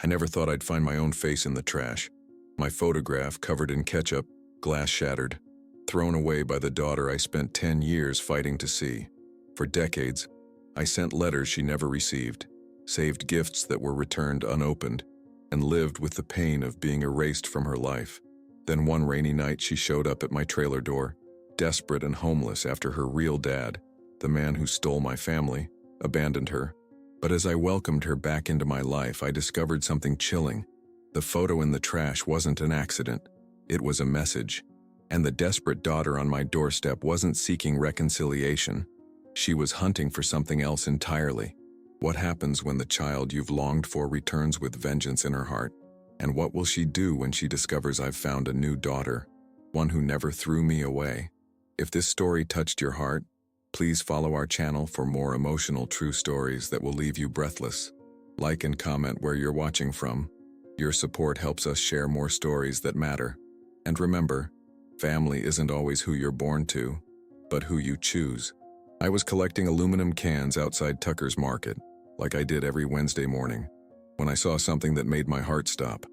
I never thought I'd find my own face in the trash. My photograph covered in ketchup, glass shattered, thrown away by the daughter I spent 10 years fighting to see. For decades, I sent letters she never received, saved gifts that were returned unopened, and lived with the pain of being erased from her life. Then one rainy night she showed up at my trailer door, desperate and homeless after her real dad, the man who stole my family, abandoned her. But as I welcomed her back into my life, I discovered something chilling. The photo in the trash wasn't an accident. It was a message. And the desperate daughter on my doorstep wasn't seeking reconciliation. She was hunting for something else entirely. What happens when the child you've longed for returns with vengeance in her heart? And what will she do when she discovers I've found a new daughter, one who never threw me away? If this story touched your heart, please follow our channel for more emotional true stories that will leave you breathless. Like and comment where you're watching from. Your support helps us share more stories that matter. And remember, family isn't always who you're born to, but who you choose. I was collecting aluminum cans outside Tucker's Market, like I did every Wednesday morning, when I saw something that made my heart stop.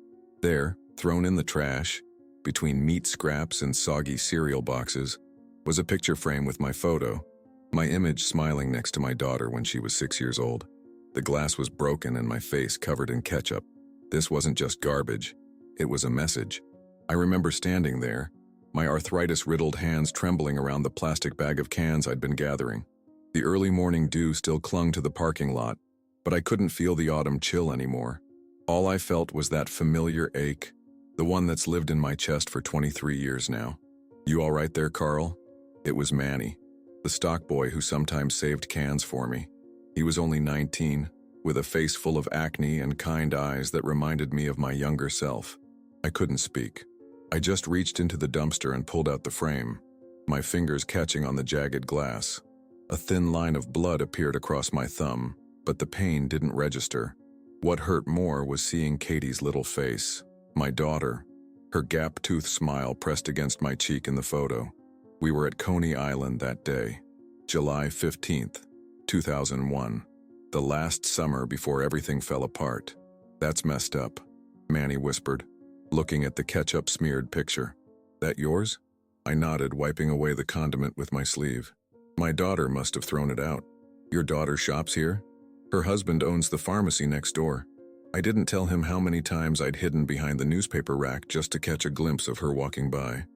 There, thrown in the trash, between meat scraps and soggy cereal boxes, was a picture frame with my photo, my image smiling next to my daughter when she was 6 years old. The glass was broken and my face covered in ketchup. This wasn't just garbage, it was a message. I remember standing there, my arthritis-riddled hands trembling around the plastic bag of cans I'd been gathering. The early morning dew still clung to the parking lot, but I couldn't feel the autumn chill anymore. All I felt was that familiar ache, the one that's lived in my chest for 23 years now. "You all right there, Carl?" It was Manny, the stock boy who sometimes saved cans for me. He was only 19, with a face full of acne and kind eyes that reminded me of my younger self. I couldn't speak. I just reached into the dumpster and pulled out the frame, my fingers catching on the jagged glass. A thin line of blood appeared across my thumb, but the pain didn't register. What hurt more was seeing Katie's little face, my daughter, her gap-toothed smile pressed against my cheek in the photo. We were at Coney Island that day, July 15th, 2001, the last summer before everything fell apart. "That's messed up," Manny whispered, looking at the ketchup-smeared picture. "That yours?" I nodded, wiping away the condiment with my sleeve. "My daughter must have thrown it out." "Your daughter shops here? Her husband owns the pharmacy next door." I didn't tell him how many times I'd hidden behind the newspaper rack just to catch a glimpse of her walking by,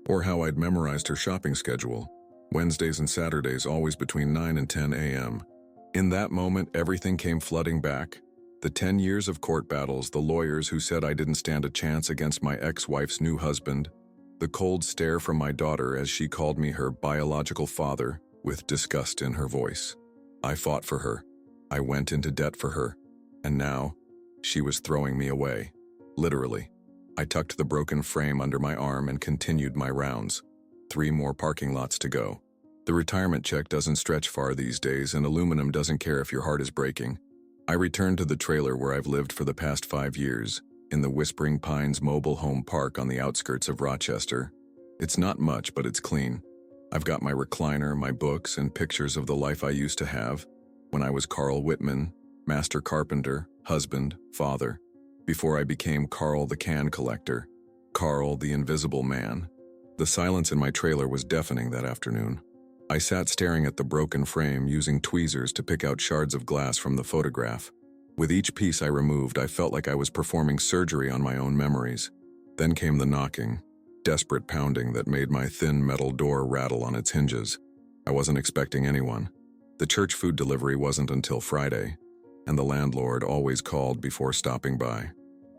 or how I'd memorized her shopping schedule, Wednesdays and Saturdays always between 9 and 10 a.m. In that moment, everything came flooding back. The 10 years of court battles, the lawyers who said I didn't stand a chance against my ex-wife's new husband, the cold stare from my daughter as she called me her biological father, with disgust in her voice. I fought for her. I went into debt for her. And now, she was throwing me away. Literally. I tucked the broken frame under my arm and continued my rounds. 3 more parking lots to go. The retirement check doesn't stretch far these days, and aluminum doesn't care if your heart is breaking. I returned to the trailer where I've lived for the past 5 years, in the Whispering Pines mobile home park on the outskirts of Rochester. It's not much, but it's clean. I've got my recliner, my books, and pictures of the life I used to have, when I was Carl Whitman, master carpenter, husband, father, before I became Carl the can collector, Carl the invisible man. The silence in my trailer was deafening that afternoon. I sat staring at the broken frame, using tweezers to pick out shards of glass from the photograph. With each piece I removed, I felt like I was performing surgery on my own memories. Then came the knocking, desperate pounding that made my thin metal door rattle on its hinges. I wasn't expecting anyone. The church food delivery wasn't until Friday, and the landlord always called before stopping by.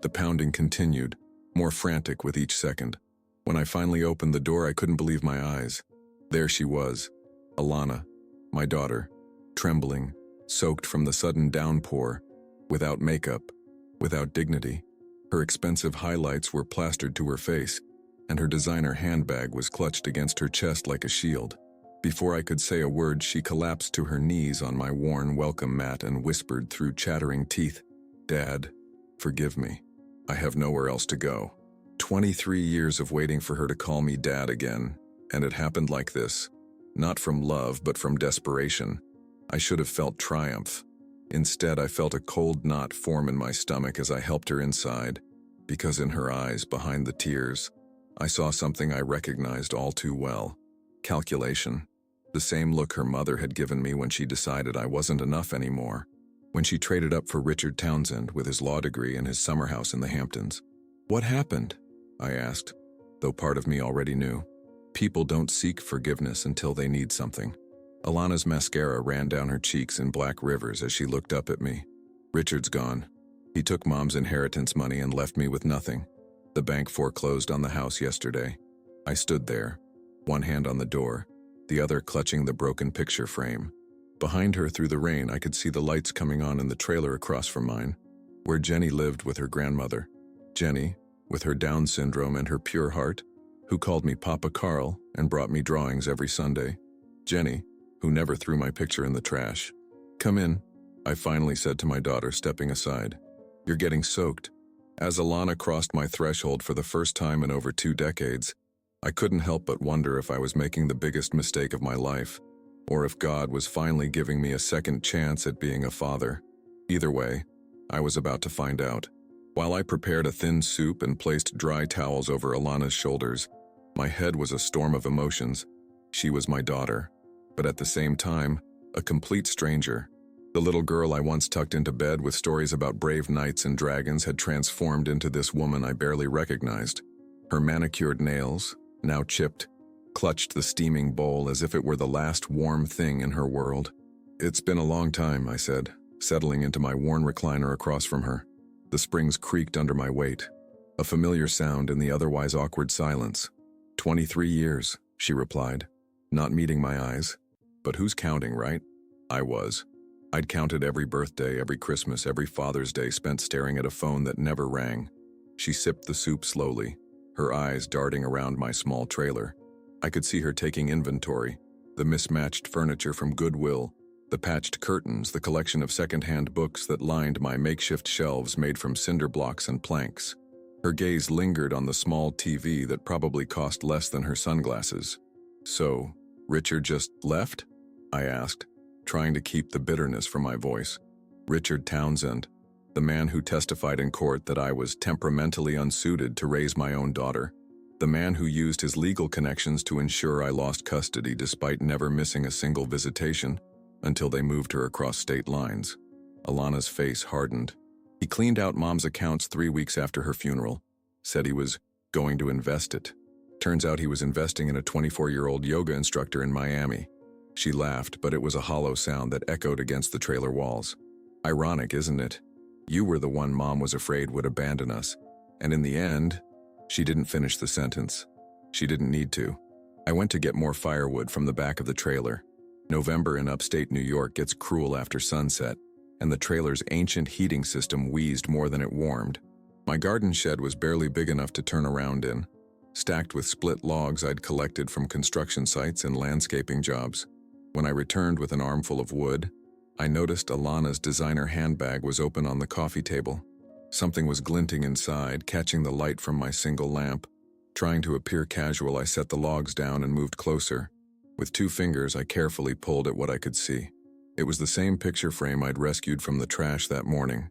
The pounding continued, more frantic with each second. When I finally opened the door, I couldn't believe my eyes. There she was, Alana, my daughter, trembling, soaked from the sudden downpour, without makeup, without dignity. Her expensive highlights were plastered to her face, and her designer handbag was clutched against her chest like a shield. Before I could say a word, she collapsed to her knees on my worn welcome mat and whispered through chattering teeth, "Dad, forgive me. I have nowhere else to go." 23 years of waiting for her to call me Dad again, and it happened like this. Not from love, but from desperation. I should have felt triumph. Instead, I felt a cold knot form in my stomach as I helped her inside, because in her eyes, behind the tears, I saw something I recognized all too well. Calculation. The same look her mother had given me when she decided I wasn't enough anymore, when she traded up for Richard Townsend with his law degree and his summer house in the Hamptons. "What happened?" I asked, though part of me already knew. People don't seek forgiveness until they need something. Alana's mascara ran down her cheeks in black rivers as she looked up at me. "Richard's gone. He took Mom's inheritance money and left me with nothing. The bank foreclosed on the house yesterday." I stood there, one hand on the door, the other clutching the broken picture frame. Behind her through the rain, I could see the lights coming on in the trailer across from mine, where Jenny lived with her grandmother. Jenny, with her Down syndrome and her pure heart, who called me Papa Carl and brought me drawings every Sunday. Jenny, who never threw my picture in the trash. "Come in," I finally said to my daughter, stepping aside. "You're getting soaked." As Alana crossed my threshold for the first time in over 2 decades, I couldn't help but wonder if I was making the biggest mistake of my life, or if God was finally giving me a second chance at being a father. Either way, I was about to find out. While I prepared a thin soup and placed dry towels over Alana's shoulders, my head was a storm of emotions. She was my daughter, but at the same time, a complete stranger. The little girl I once tucked into bed with stories about brave knights and dragons had transformed into this woman I barely recognized. Her manicured nails, now chipped, clutched the steaming bowl as if it were the last warm thing in her world. "It's been a long time," I said, settling into my worn recliner across from her. The springs creaked under my weight, a familiar sound in the otherwise awkward silence. 23 years, she replied, not meeting my eyes. But who's counting, right? I was. I'd counted every birthday, every Christmas, every Father's Day spent staring at a phone that never rang. She sipped the soup slowly, her eyes darting around my small trailer. I could see her taking inventory, the mismatched furniture from Goodwill, the patched curtains, the collection of second-hand books that lined my makeshift shelves made from cinder blocks and planks. Her gaze lingered on the small TV that probably cost less than her sunglasses. "So, Richard just left?" I asked, trying to keep the bitterness from my voice. Richard Townsend, the man who testified in court that I was temperamentally unsuited to raise my own daughter. The man who used his legal connections to ensure I lost custody despite never missing a single visitation, until they moved her across state lines. Alana's face hardened. He cleaned out Mom's accounts 3 weeks after her funeral, said he was going to invest it. Turns out he was investing in a 24-year-old yoga instructor in Miami. She laughed, but it was a hollow sound that echoed against the trailer walls. "Ironic, isn't it? You were the one Mom was afraid would abandon us. And in the end..." She didn't finish the sentence. She didn't need to. I went to get more firewood from the back of the trailer. November in upstate New York gets cruel after sunset, and the trailer's ancient heating system wheezed more than it warmed. My garden shed was barely big enough to turn around in, stacked with split logs I'd collected from construction sites and landscaping jobs. When I returned with an armful of wood, I noticed Alana's designer handbag was open on the coffee table. Something was glinting inside, catching the light from my single lamp. Trying to appear casual, I set the logs down and moved closer. With 2 fingers, I carefully pulled at what I could see. It was the same picture frame I'd rescued from the trash that morning.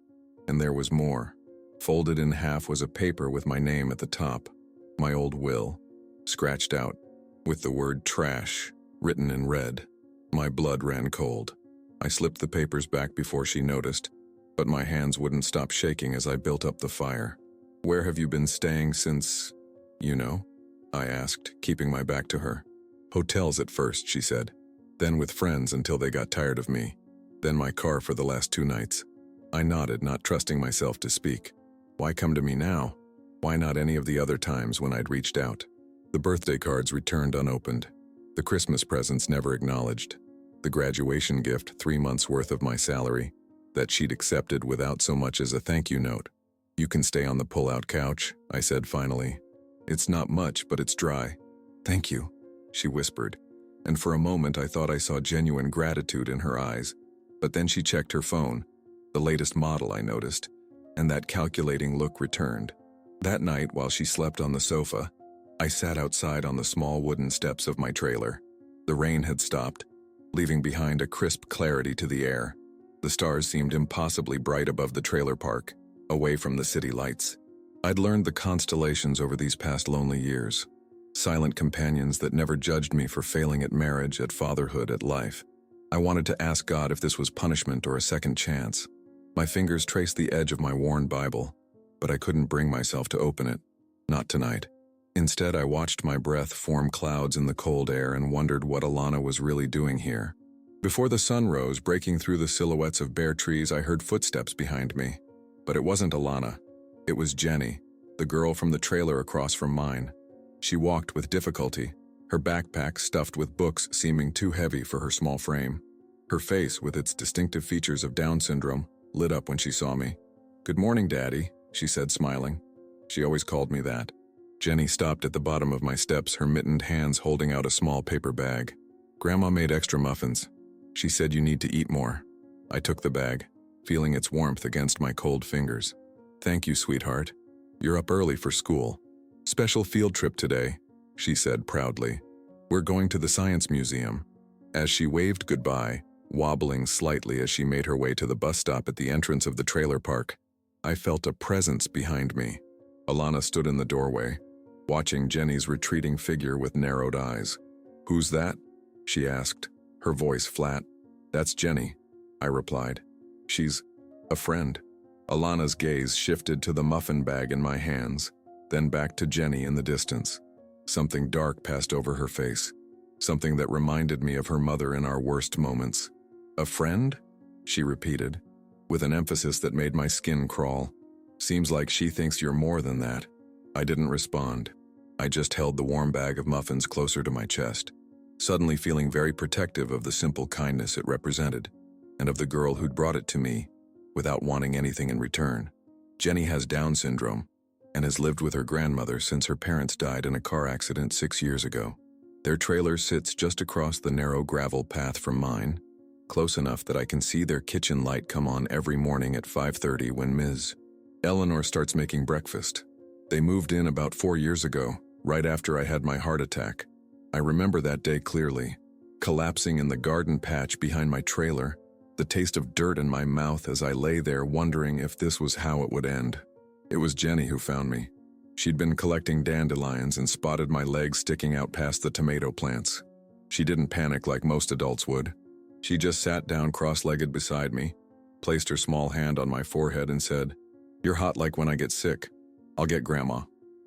And there was more. Folded in half was a paper with my name at the top. My old will, scratched out, with the word trash written in red. My blood ran cold. I slipped the papers back before she noticed, but my hands wouldn't stop shaking as I built up the fire. "Where have you been staying since, you know?" I asked, keeping my back to her. "Hotels at first," she said. "Then with friends until they got tired of me. Then my car for the last 2 nights. I nodded, not trusting myself to speak. Why come to me now? Why not any of the other times when I'd reached out? The birthday cards returned unopened. The Christmas presents never acknowledged. The graduation gift, 3 months' worth of my salary, that she'd accepted without so much as a thank you note. "You can stay on the pull-out couch," I said finally. "It's not much, but it's dry." "Thank you," she whispered, and for a moment I thought I saw genuine gratitude in her eyes. But then she checked her phone, the latest model I noticed, and that calculating look returned. That night, while she slept on the sofa, I sat outside on the small wooden steps of my trailer. The rain had stopped, leaving behind a crisp clarity to the air. The stars seemed impossibly bright above the trailer park, away from the city lights. I'd learned the constellations over these past lonely years. Silent companions that never judged me for failing at marriage, at fatherhood, at life. I wanted to ask God if this was punishment or a second chance. My fingers traced the edge of my worn Bible, but I couldn't bring myself to open it. Not tonight. Instead, I watched my breath form clouds in the cold air and wondered what Alana was really doing here. Before the sun rose, breaking through the silhouettes of bare trees, I heard footsteps behind me. But it wasn't Alana. It was Jenny, the girl from the trailer across from mine. She walked with difficulty, her backpack stuffed with books seeming too heavy for her small frame. Her face, with its distinctive features of Down syndrome, lit up when she saw me. "Good morning, Daddy," she said, smiling. She always called me that. Jenny stopped at the bottom of my steps, her mittened hands holding out a small paper bag. "Grandma made extra muffins. She said you need to eat more." I took the bag, feeling its warmth against my cold fingers. "Thank you, sweetheart. You're up early for school. Special field trip today," she said proudly. "We're going to the Science Museum." As she waved goodbye, wobbling slightly as she made her way to the bus stop at the entrance of the trailer park, I felt a presence behind me. Alana stood in the doorway, watching Jenny's retreating figure with narrowed eyes. "Who's that?" she asked, her voice flat. "That's Jenny," I replied. "She's a friend." Alana's gaze shifted to the muffin bag in my hands, then back to Jenny in the distance. Something dark passed over her face, something that reminded me of her mother in our worst moments. "A friend?" she repeated, with an emphasis that made my skin crawl. "Seems like she thinks you're more than that." I didn't respond. I just held the warm bag of muffins closer to my chest, suddenly feeling very protective of the simple kindness it represented, and of the girl who'd brought it to me, without wanting anything in return. Jenny has Down syndrome, and has lived with her grandmother since her parents died in a car accident 6 years ago. Their trailer sits just across the narrow gravel path from mine, close enough that I can see their kitchen light come on every morning at 5:30 when Ms. Eleanor starts making breakfast. They moved in about 4 years ago, right after I had my heart attack. I remember that day clearly, collapsing in the garden patch behind my trailer, the taste of dirt in my mouth as I lay there wondering if this was how it would end. It was Jenny who found me. She'd been collecting dandelions and spotted my legs sticking out past the tomato plants. She didn't panic like most adults would. She just sat down cross-legged beside me, placed her small hand on my forehead and said, "You're hot like when I get sick. I'll get Grandma."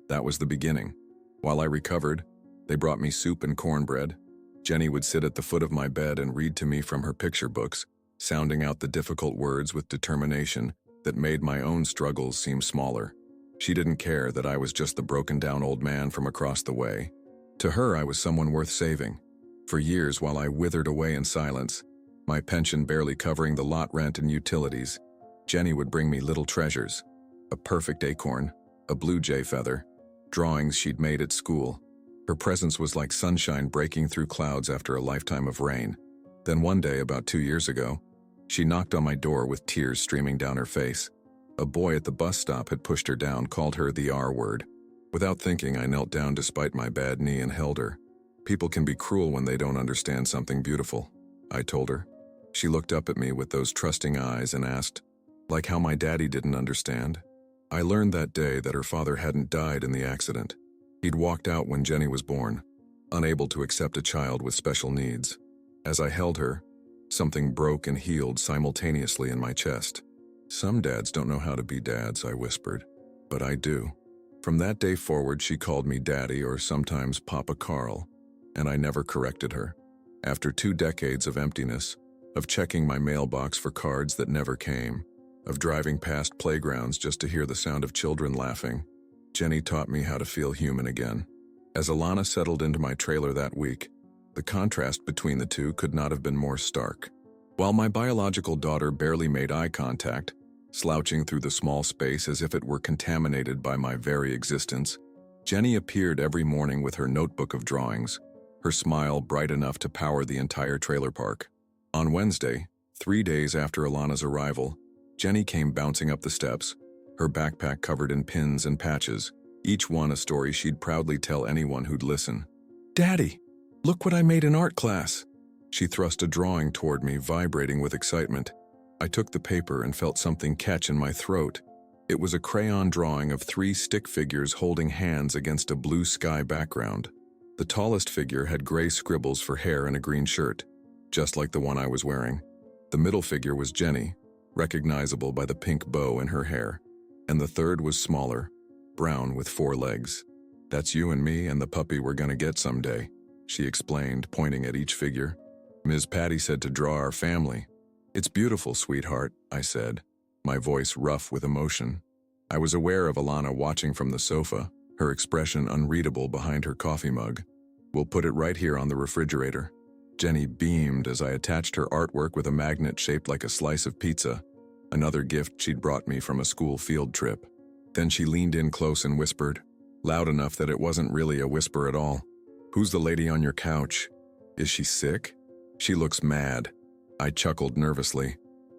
That was the beginning. While I recovered, they brought me soup and cornbread. Jenny would sit at the foot of my bed and read to me from her picture books, sounding out the difficult words with determination that made my own struggles seem smaller. She didn't care that I was just the broken-down old man from across the way. To her, I was someone worth saving. For years, while I withered away in silence, my pension barely covering the lot rent and utilities, Jenny would bring me little treasures: a perfect acorn, a blue jay feather, drawings she'd made at school. Her presence was like sunshine breaking through clouds after a lifetime of rain. Then one day, about 2 years ago, she knocked on my door with tears streaming down her face. A boy at the bus stop had pushed her down, called her the R word. Without thinking, I knelt down despite my bad knee and held her. "People can be cruel when they don't understand something beautiful," I told her. She looked up at me with those trusting eyes and asked, "Like how my daddy didn't understand?" I learned that day that her father hadn't died in the accident. He'd walked out when Jenny was born, unable to accept a child with special needs. As I held her, something broke and healed simultaneously in my chest. "Some dads don't know how to be dads," I whispered, "but I do." From that day forward, she called me Daddy or sometimes Papa Carl, and I never corrected her. After 2 decades of emptiness, of checking my mailbox for cards that never came, of driving past playgrounds just to hear the sound of children laughing, Jenny taught me how to feel human again. As Alana settled into my trailer that week, the contrast between the two could not have been more stark. While my biological daughter barely made eye contact, slouching through the small space as if it were contaminated by my very existence, Jenny appeared every morning with her notebook of drawings, her smile bright enough to power the entire trailer park. On Wednesday, 3 days after Alana's arrival, Jenny came bouncing up the steps, her backpack covered in pins and patches, each one a story she'd proudly tell anyone who'd listen. "Daddy, look what I made in art class!" She thrust a drawing toward me, vibrating with excitement. I took the paper and felt something catch in my throat. It was a crayon drawing of 3 stick figures holding hands against a blue sky background. The tallest figure had gray scribbles for hair and a green shirt, just like the one I was wearing. The middle figure was Jenny, recognizable by the pink bow in her hair, and the third was smaller, brown with 4 legs. "That's you and me and the puppy we're gonna get someday," she explained, pointing at each figure. "Ms. Patty said to draw our family." "It's beautiful, sweetheart," I said, my voice rough with emotion. I was aware of Alana watching from the sofa, her expression unreadable behind her coffee mug. "We'll put it right here on the refrigerator." Jenny beamed as I attached her artwork with a magnet shaped like a slice of pizza, another gift she'd brought me from a school field trip. Then she leaned in close and whispered, loud enough that it wasn't really a whisper at all. "Who's the lady on your couch? Is she sick? She looks mad." I chuckled nervously.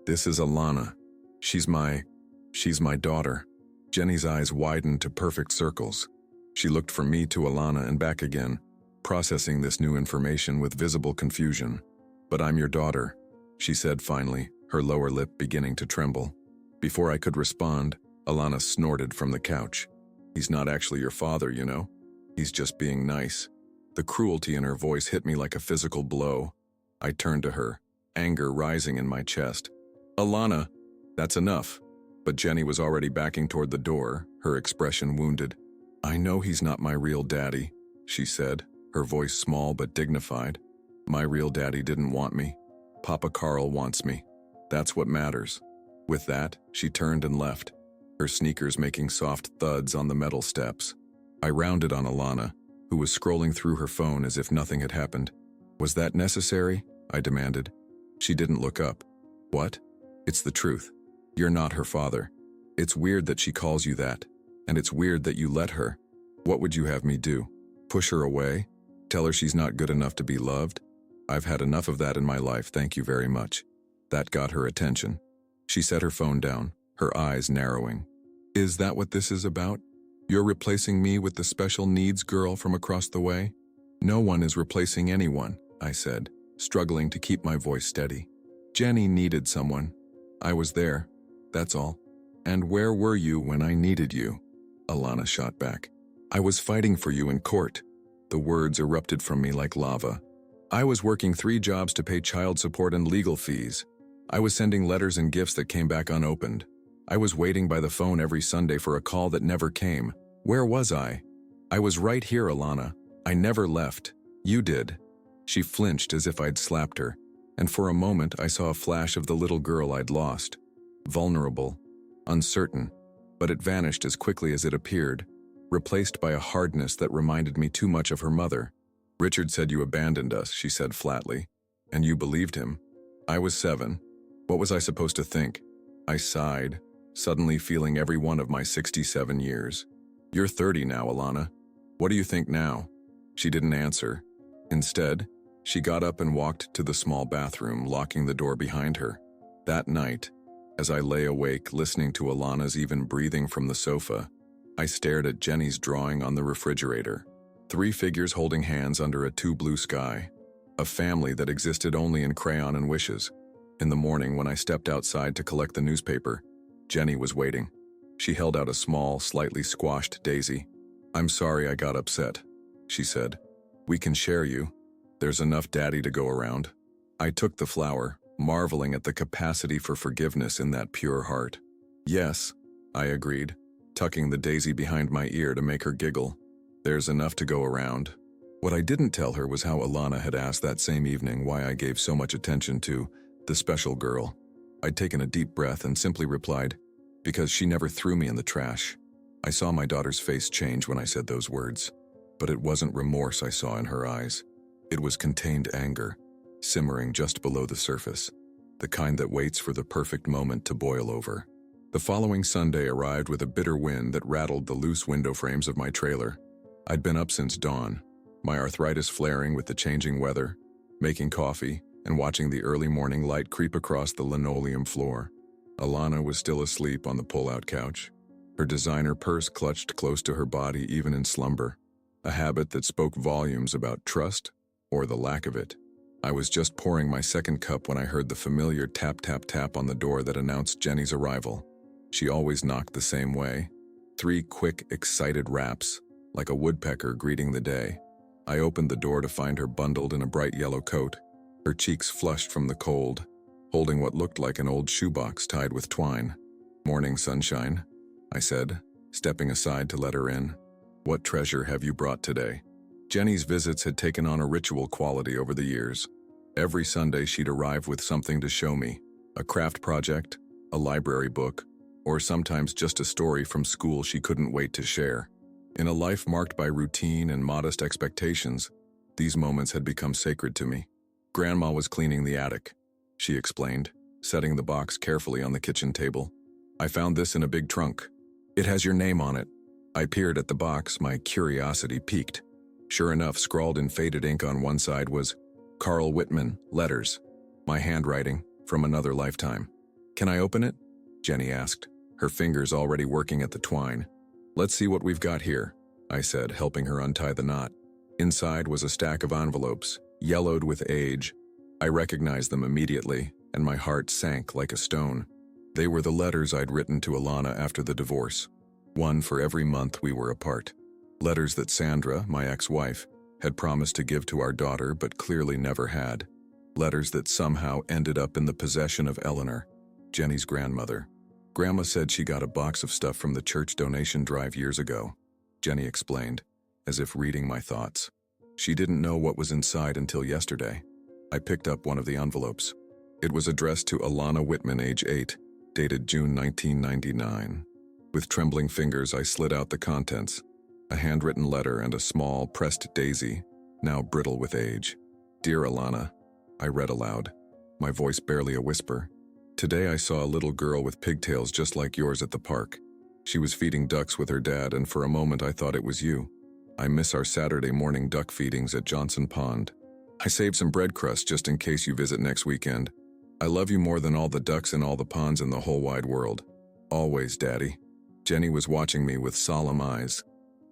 "This is Alana. She's my daughter." Jenny's eyes widened to perfect circles. She looked from me to Alana and back again, processing this new information with visible confusion. "But I'm your daughter," she said finally, her lower lip beginning to tremble. Before I could respond, Alana snorted from the couch. "He's not actually your father, you know. He's just being nice." The cruelty in her voice hit me like a physical blow. I turned to her, anger rising in my chest. "Alana, that's enough." But Jenny was already backing toward the door, her expression wounded. "I know he's not my real daddy," she said, her voice small but dignified. "My real daddy didn't want me. Papa Carl wants me. That's what matters." With that, she turned and left, her sneakers making soft thuds on the metal steps. I rounded on Alana, who was scrolling through her phone as if nothing had happened. "Was that necessary?" I demanded. She didn't look up. "What?" "It's the truth. You're not her father. It's weird that she calls you that, and it's weird that you let her. What would you have me do? Push her away? Tell her she's not good enough to be loved? I've had enough of that in my life, thank you very much." That got her attention. She set her phone down, her eyes narrowing. "Is that what this is about? You're replacing me with the special needs girl from across the way?" "No one is replacing anyone," I said, struggling to keep my voice steady. "Jenny needed someone. I was there. That's all." "And where were you when I needed you?" Alana shot back. "I was fighting for you in court." The words erupted from me like lava. "I was working 3 jobs to pay child support and legal fees. I was sending letters and gifts that came back unopened. I was waiting by the phone every Sunday for a call that never came. Where was I? I was right here, Alana. I never left. You did." She flinched as if I'd slapped her, and for a moment I saw a flash of the little girl I'd lost. Vulnerable, uncertain, but it vanished as quickly as it appeared, replaced by a hardness that reminded me too much of her mother. "Richard said you abandoned us," she said flatly. "And you believed him." I was 7. What was I supposed to think? I sighed, suddenly feeling every one of my 67 years. "You're 30 now, Alana. What do you think now?" She didn't answer. Instead, she got up and walked to the small bathroom, locking the door behind her. That night, as I lay awake listening to Alana's even breathing from the sofa, I stared at Jenny's drawing on the refrigerator. 3 figures holding hands under a 2 blue sky. A family that existed only in crayon and wishes. In the morning, when I stepped outside to collect the newspaper, Jenny was waiting. She held out a small, slightly squashed daisy. "I'm sorry I got upset," she said. "We can share you. There's enough daddy to go around." I took the flower, marveling at the capacity for forgiveness in that pure heart. "Yes," I agreed, tucking the daisy behind my ear to make her giggle. "There's enough to go around." What I didn't tell her was how Alana had asked that same evening why I gave so much attention to the special girl. I'd taken a deep breath and simply replied, "Because she never threw me in the trash." I saw my daughter's face change when I said those words, but it wasn't remorse I saw in her eyes. It was contained anger, simmering just below the surface, the kind that waits for the perfect moment to boil over. The following Sunday arrived with a bitter wind that rattled the loose window frames of my trailer. I'd been up since dawn, my arthritis flaring with the changing weather, making coffee and watching the early morning light creep across the linoleum floor. Alana was still asleep on the pull-out couch, her designer purse clutched close to her body even in slumber, a habit that spoke volumes about trust or the lack of it. I was just pouring my second cup when I heard the familiar tap tap tap on the door that announced Jenny's arrival. She always knocked the same way. 3 quick, excited raps, like a woodpecker greeting the day. I opened the door to find her bundled in a bright yellow coat, her cheeks flushed from the cold, holding what looked like an old shoebox tied with twine. "Morning, sunshine," I said, stepping aside to let her in. "What treasure have you brought today?" Jenny's visits had taken on a ritual quality over the years. Every Sunday she'd arrive with something to show me, a craft project, a library book, or sometimes just a story from school she couldn't wait to share. In a life marked by routine and modest expectations, these moments had become sacred to me. "Grandma was cleaning the attic," she explained, setting the box carefully on the kitchen table. "I found this in a big trunk. It has your name on it." I peered at the box, my curiosity piqued. Sure enough, scrawled in faded ink on one side was Carl Whitman, letters, my handwriting from another lifetime. "Can I open it?" Jenny asked, her fingers already working at the twine. "Let's see what we've got here," I said, helping her untie the knot. Inside was a stack of envelopes, yellowed with age. I recognized them immediately, and my heart sank like a stone. They were the letters I'd written to Alana after the divorce, one for every month we were apart. Letters that Sandra, my ex-wife, had promised to give to our daughter but clearly never had. Letters that somehow ended up in the possession of Eleanor, Jenny's grandmother. "Grandma said she got a box of stuff from the church donation drive years ago," Jenny explained, as if reading my thoughts. "She didn't know what was inside until yesterday." I picked up one of the envelopes. It was addressed to Alana Whitman, age 8, dated June 1999. With trembling fingers, I slid out the contents. A handwritten letter and a small, pressed daisy, now brittle with age. "Dear Alana," I read aloud, my voice barely a whisper. "Today I saw a little girl with pigtails just like yours at the park. She was feeding ducks with her dad, and for a moment I thought it was you. I miss our Saturday morning duck feedings at Johnson Pond. I saved some bread crust just in case you visit next weekend. I love you more than all the ducks in all the ponds in the whole wide world. Always, Daddy." Jenny was watching me with solemn eyes.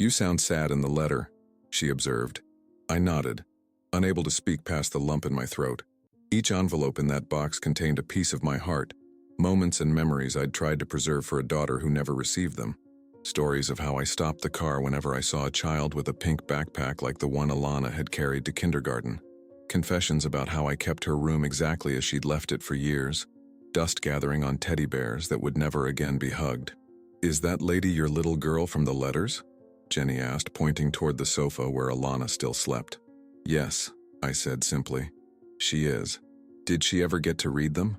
"You sound sad in the letter," she observed. I nodded, unable to speak past the lump in my throat. Each envelope in that box contained a piece of my heart, moments and memories I'd tried to preserve for a daughter who never received them. Stories of how I stopped the car whenever I saw a child with a pink backpack like the one Alana had carried to kindergarten. Confessions about how I kept her room exactly as she'd left it for years. Dust gathering on teddy bears that would never again be hugged. "Is that lady your little girl from the letters?" Jenny asked, pointing toward the sofa where Alana still slept. "Yes," I said simply. "She is. Did she ever get to read them?"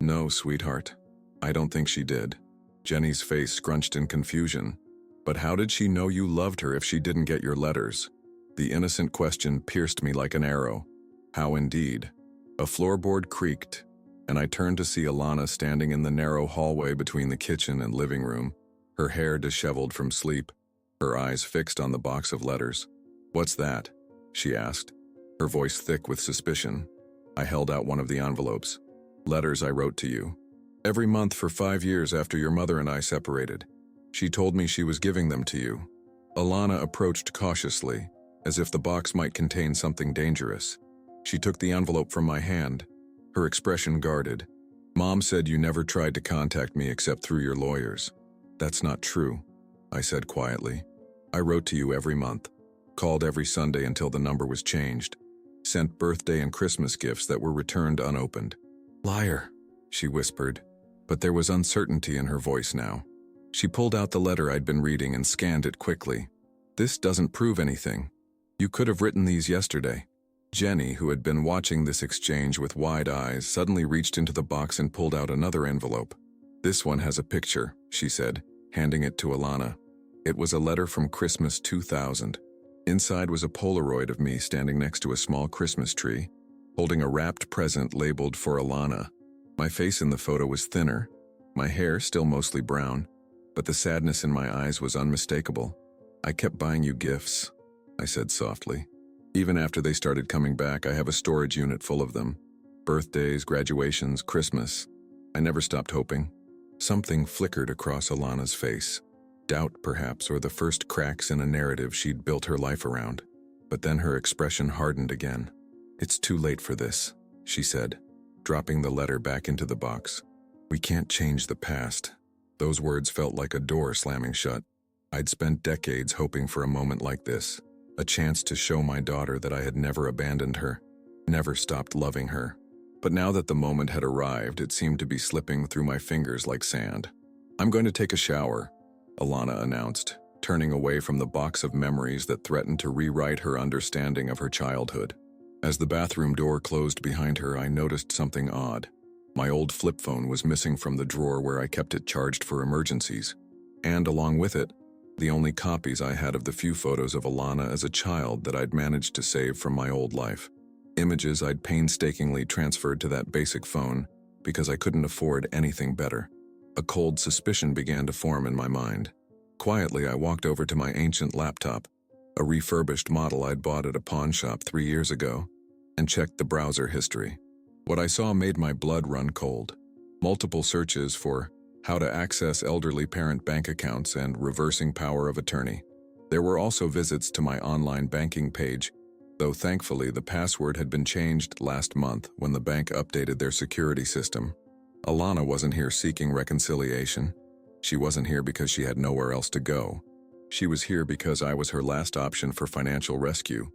"No, sweetheart. I don't think she did." Jenny's face scrunched in confusion. "But how did she know you loved her if she didn't get your letters?" The innocent question pierced me like an arrow. How indeed. A floorboard creaked, and I turned to see Alana standing in the narrow hallway between the kitchen and living room, her hair disheveled from sleep, her eyes fixed on the box of letters. "What's that?" she asked, her voice thick with suspicion. I held out one of the envelopes. "Letters I wrote to you. Every month for 5 years after your mother and I separated. She told me she was giving them to you." Alana approached cautiously, as if the box might contain something dangerous. She took the envelope from my hand, her expression guarded. "Mom said you never tried to contact me except through your lawyers." "That's not true," I said quietly. "I wrote to you every month, called every Sunday until the number was changed, sent birthday and Christmas gifts that were returned unopened." "Liar," she whispered, but there was uncertainty in her voice now. She pulled out the letter I'd been reading and scanned it quickly. "This doesn't prove anything. You could have written these yesterday." Jenny, who had been watching this exchange with wide eyes, suddenly reached into the box and pulled out another envelope. "This one has a picture," she said, handing it to Alana. It was a letter from Christmas 2000. Inside was a Polaroid of me standing next to a small Christmas tree, holding a wrapped present labeled for Alana. My face in the photo was thinner, my hair still mostly brown, but the sadness in my eyes was unmistakable. "I kept buying you gifts," I said softly. "Even after they started coming back, I have a storage unit full of them. Birthdays, graduations, Christmas. I never stopped hoping." Something flickered across Alana's face. Doubt, perhaps, or the first cracks in a narrative she'd built her life around. But then her expression hardened again. "It's too late for this," she said, dropping the letter back into the box. "We can't change the past." Those words felt like a door slamming shut. I'd spent decades hoping for a moment like this, a chance to show my daughter that I had never abandoned her, never stopped loving her. But now that the moment had arrived, it seemed to be slipping through my fingers like sand. "I'm going to take a shower," Alana announced, turning away from the box of memories that threatened to rewrite her understanding of her childhood. As the bathroom door closed behind her, I noticed something odd. My old flip phone was missing from the drawer where I kept it charged for emergencies. And along with it, the only copies I had of the few photos of Alana as a child that I'd managed to save from my old life. Images I'd painstakingly transferred to that basic phone because I couldn't afford anything better. A cold suspicion began to form in my mind. Quietly, I walked over to my ancient laptop, a refurbished model I'd bought at a pawn shop 3 years ago, and checked the browser history. What I saw made my blood run cold. Multiple searches for how to access elderly parent bank accounts and reversing power of attorney. There were also visits to my online banking page, though thankfully the password had been changed last month when the bank updated their security system. Alana wasn't here seeking reconciliation. She wasn't here because she had nowhere else to go. She was here because I was her last option for financial rescue,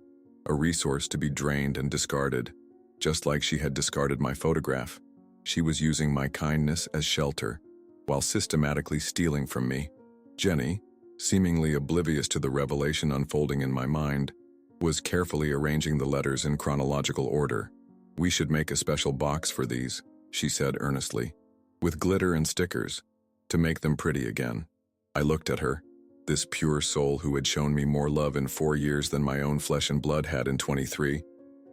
a resource to be drained and discarded, just like she had discarded my photograph. She was using my kindness as shelter, while systematically stealing from me. Jenny, seemingly oblivious to the revelation unfolding in my mind, was carefully arranging the letters in chronological order. "We should make a special box for these," she said earnestly, "with glitter and stickers, to make them pretty again." I looked at her, this pure soul who had shown me more love in 4 years than my own flesh and blood had in 23,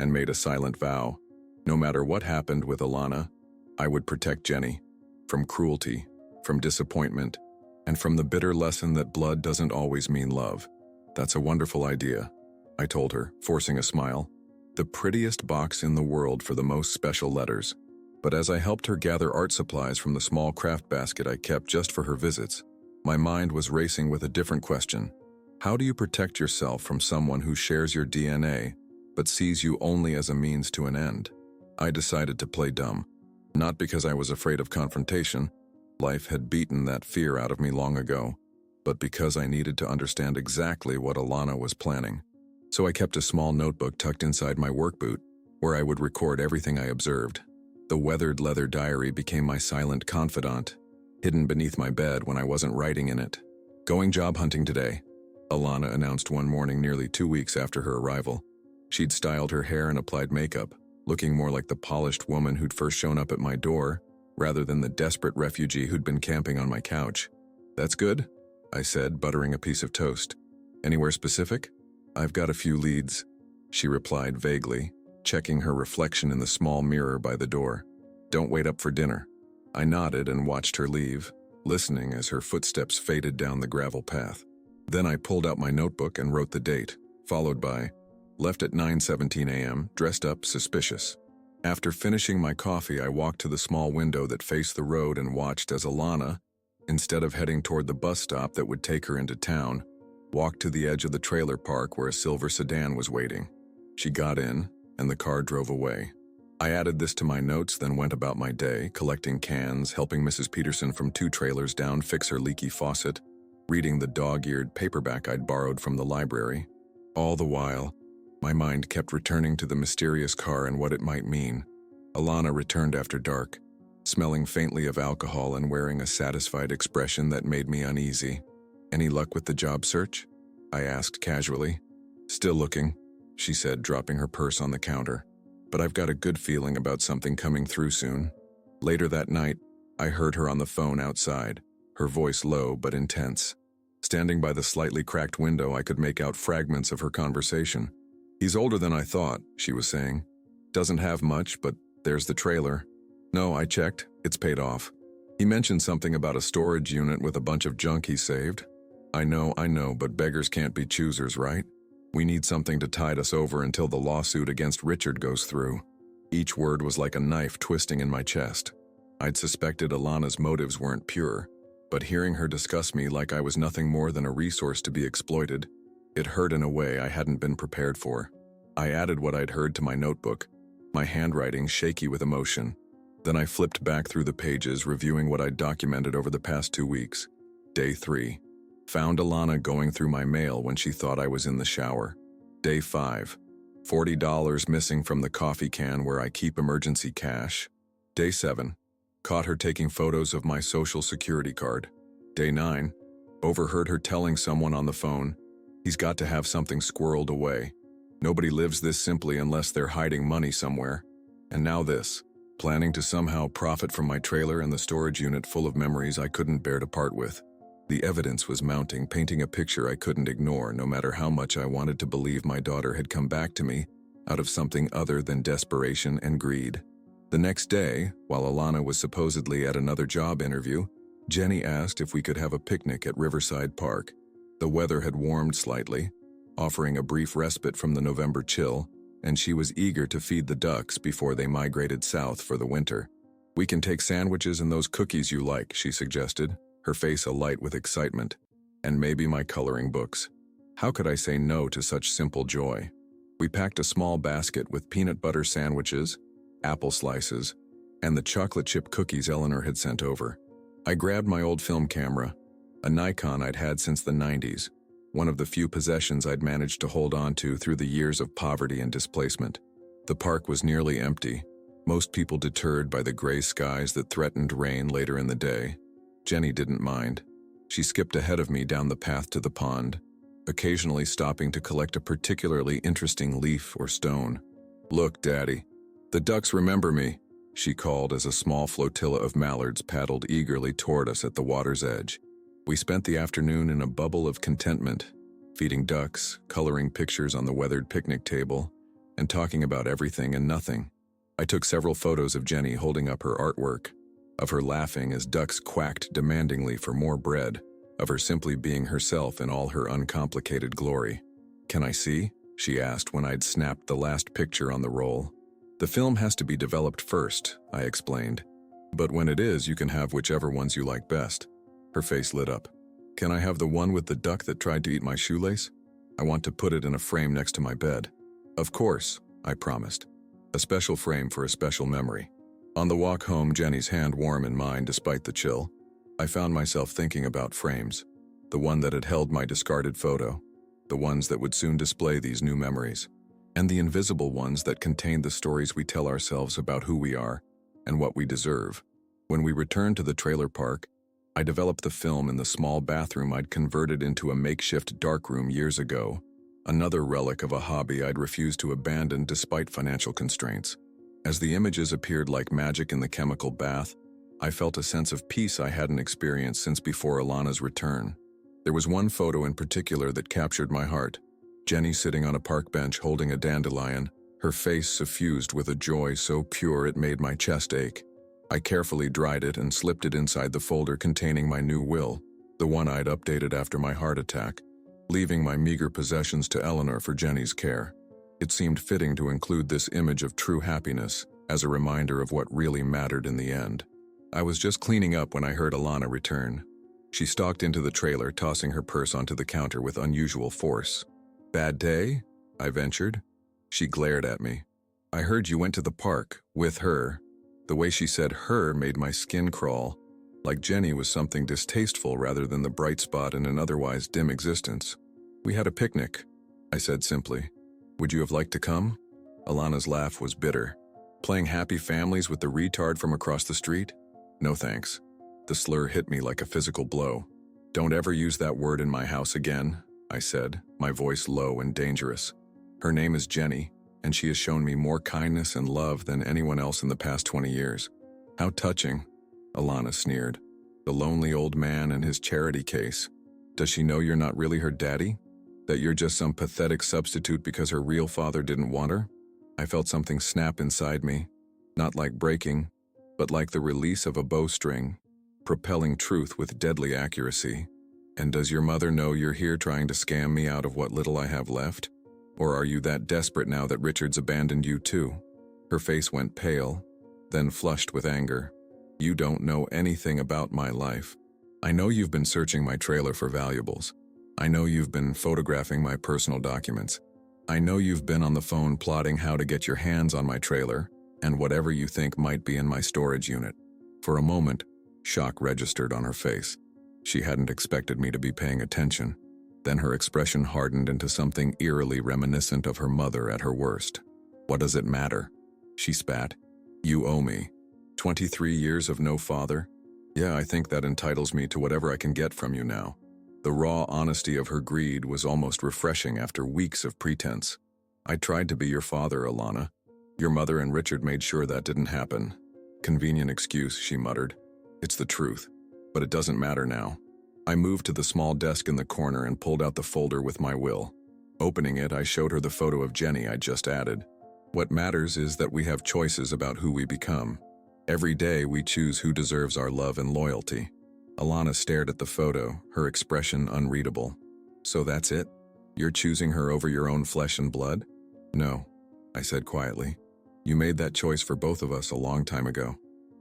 and made a silent vow. No matter what happened with Alana, I would protect Jenny, from cruelty, from disappointment, and from the bitter lesson that blood doesn't always mean love. "That's a wonderful idea," I told her, forcing a smile. "The prettiest box in the world for the most special letters." But as I helped her gather art supplies from the small craft basket I kept just for her visits, my mind was racing with a different question. How do you protect yourself from someone who shares your DNA, but sees you only as a means to an end? I decided to play dumb. Not because I was afraid of confrontation, life had beaten that fear out of me long ago, but because I needed to understand exactly what Alana was planning. So I kept a small notebook tucked inside my work boot, where I would record everything I observed. The weathered leather diary became my silent confidant, hidden beneath my bed when I wasn't writing in it. "Going job hunting today," Alana announced one morning nearly 2 weeks after her arrival. She'd styled her hair and applied makeup, looking more like the polished woman who'd first shown up at my door, rather than the desperate refugee who'd been camping on my couch. "That's good," I said, buttering a piece of toast. "Anywhere specific?" "I've got a few leads," she replied vaguely, checking her reflection in the small mirror by the door. "Don't wait up for dinner." I nodded and watched her leave, listening as her footsteps faded down the gravel path. Then I pulled out my notebook and wrote the date, followed by, "Left at 9:17 a.m., dressed up, suspicious." After finishing my coffee, I walked to the small window that faced the road and watched as Alana, instead of heading toward the bus stop that would take her into town, walked to the edge of the trailer park where a silver sedan was waiting. She got in, and the car drove away. I added this to my notes, then went about my day, collecting cans, helping Mrs. Peterson from 2 trailers down fix her leaky faucet, reading the dog-eared paperback I'd borrowed from the library. All the while, my mind kept returning to the mysterious car and what it might mean. Alana returned after dark, smelling faintly of alcohol and wearing a satisfied expression that made me uneasy. "Any luck with the job search?" I asked casually. "Still looking," she said, dropping her purse on the counter. "But I've got a good feeling about something coming through soon." Later that night, I heard her on the phone outside, her voice low but intense. Standing by the slightly cracked window, I could make out fragments of her conversation. "He's older than I thought," she was saying. "Doesn't have much, but there's the trailer. No, I checked. It's paid off. He mentioned something about a storage unit with a bunch of junk he saved. I know, but beggars can't be choosers, right? We need something to tide us over until the lawsuit against Richard goes through." Each word was like a knife twisting in my chest. I'd suspected Alana's motives weren't pure, but hearing her discuss me like I was nothing more than a resource to be exploited, it hurt in a way I hadn't been prepared for. I added what I'd heard to my notebook, my handwriting shaky with emotion. Then I flipped back through the pages, reviewing what I'd documented over the past 2 weeks. Day 3. Found Alana going through my mail when she thought I was in the shower. Day 5. $40 missing from the coffee can where I keep emergency cash. Day 7. Caught her taking photos of my social security card. Day 9. Overheard her telling someone on the phone, "He's got to have something squirreled away. Nobody lives this simply unless they're hiding money somewhere." And now this, planning to somehow profit from my trailer and the storage unit full of memories I couldn't bear to part with. The evidence was mounting, painting a picture I couldn't ignore, no matter how much I wanted to believe my daughter had come back to me out of something other than desperation and greed. The next day, while Alana was supposedly at another job interview, Jenny asked if we could have a picnic at Riverside Park. The weather had warmed slightly, offering a brief respite from the November chill, and she was eager to feed the ducks before they migrated south for the winter. "We can take sandwiches and those cookies you like," she suggested, her face alight with excitement, "and maybe my coloring books." How could I say no to such simple joy? We packed a small basket with peanut butter sandwiches, apple slices, and the chocolate chip cookies Eleanor had sent over. I grabbed my old film camera, a Nikon I'd had since the 90s, one of the few possessions I'd managed to hold on to through the years of poverty and displacement. The park was nearly empty, most people deterred by the gray skies that threatened rain later in the day. Jenny didn't mind. She skipped ahead of me down the path to the pond, occasionally stopping to collect a particularly interesting leaf or stone. "Look, Daddy, the ducks remember me," she called as a small flotilla of mallards paddled eagerly toward us at the water's edge. We spent the afternoon in a bubble of contentment, feeding ducks, coloring pictures on the weathered picnic table, and talking about everything and nothing. I took several photos of Jenny holding up her artwork, of her laughing as ducks quacked demandingly for more bread, of her simply being herself in all her uncomplicated glory. "Can I see?" she asked when I'd snapped the last picture on the roll. "The film has to be developed first," I explained. "But when it is, you can have whichever ones you like best." Her face lit up. "Can I have the one with the duck that tried to eat my shoelace? I want to put it in a frame next to my bed." "Of course," I promised. "A special frame for a special memory." On the walk home, Jenny's hand warm in mine despite the chill, I found myself thinking about frames. The one that had held my discarded photo, the ones that would soon display these new memories, and the invisible ones that contained the stories we tell ourselves about who we are and what we deserve. When we returned to the trailer park, I developed the film in the small bathroom I'd converted into a makeshift darkroom years ago, another relic of a hobby I'd refused to abandon despite financial constraints. As the images appeared like magic in the chemical bath, I felt a sense of peace I hadn't experienced since before Alana's return. There was one photo in particular that captured my heart. Jenny sitting on a park bench holding a dandelion, her face suffused with a joy so pure it made my chest ache. I carefully dried it and slipped it inside the folder containing my new will, the one I'd updated after my heart attack, leaving my meager possessions to Eleanor for Jenny's care. It seemed fitting to include this image of true happiness as a reminder of what really mattered in the end. I was just cleaning up when I heard Alana return. She stalked into the trailer, tossing her purse onto the counter with unusual force. "Bad day?" I ventured. She glared at me. "I heard you went to the park, with her." The way she said "her" made my skin crawl, like Jenny was something distasteful rather than the bright spot in an otherwise dim existence. "We had a picnic," I said simply. "Would you have liked to come?" Alana's laugh was bitter. "Playing happy families with the retard from across the street? No thanks." The slur hit me like a physical blow. "Don't ever use that word in my house again," I said, my voice low and dangerous. "Her name is Jenny, and she has shown me more kindness and love than anyone else in the past 20 years. "How touching," Alana sneered. "The lonely old man and his charity case. Does she know you're not really her daddy? That you're just some pathetic substitute because her real father didn't want her?" I felt something snap inside me, not like breaking, but like the release of a bowstring, propelling truth with deadly accuracy. "And does your mother know you're here trying to scam me out of what little I have left? Or are you that desperate now that Richard's abandoned you too?" Her face went pale, then flushed with anger. "You don't know anything about my life. I know you've been searching my trailer for valuables. I know you've been photographing my personal documents. I know you've been on the phone plotting how to get your hands on my trailer and whatever you think might be in my storage unit." For a moment, shock registered on her face. She hadn't expected me to be paying attention. Then her expression hardened into something eerily reminiscent of her mother at her worst. "What does it matter?" she spat. "You owe me. 23 years of no father? Yeah, I think that entitles me to whatever I can get from you now." The raw honesty of her greed was almost refreshing after weeks of pretense. "I tried to be your father, Alana. Your mother and Richard made sure that didn't happen." "Convenient excuse," she muttered. "It's the truth. But it doesn't matter now." I moved to the small desk in the corner and pulled out the folder with my will. Opening it, I showed her the photo of Jenny I'd just added. "What matters is that we have choices about who we become. Every day we choose who deserves our love and loyalty." Alana stared at the photo, her expression unreadable. "So that's it? You're choosing her over your own flesh and blood?" "No," I said quietly. "You made that choice for both of us a long time ago.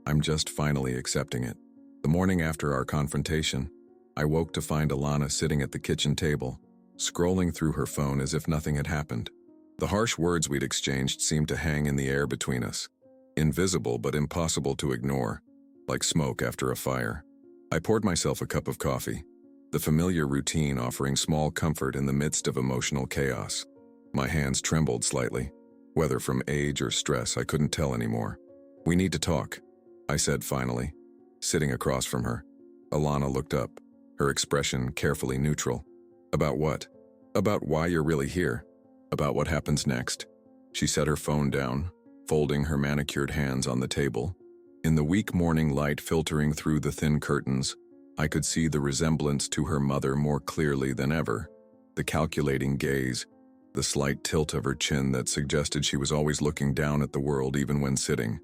I'm just finally accepting it." The morning after our confrontation, I woke to find Alana sitting at the kitchen table, scrolling through her phone as if nothing had happened. The harsh words we'd exchanged seemed to hang in the air between us, invisible but impossible to ignore, like smoke after a fire. I poured myself a cup of coffee, the familiar routine offering small comfort in the midst of emotional chaos. My hands trembled slightly. Whether from age or stress, I couldn't tell anymore. "We need to talk," I said finally, sitting across from her. Alana looked up, her expression carefully neutral. "About what?" "About why you're really here. About what happens next." She set her phone down, folding her manicured hands on the table. In the weak morning light filtering through the thin curtains, I could see the resemblance to her mother more clearly than ever. The calculating gaze, the slight tilt of her chin that suggested she was always looking down at the world even when sitting.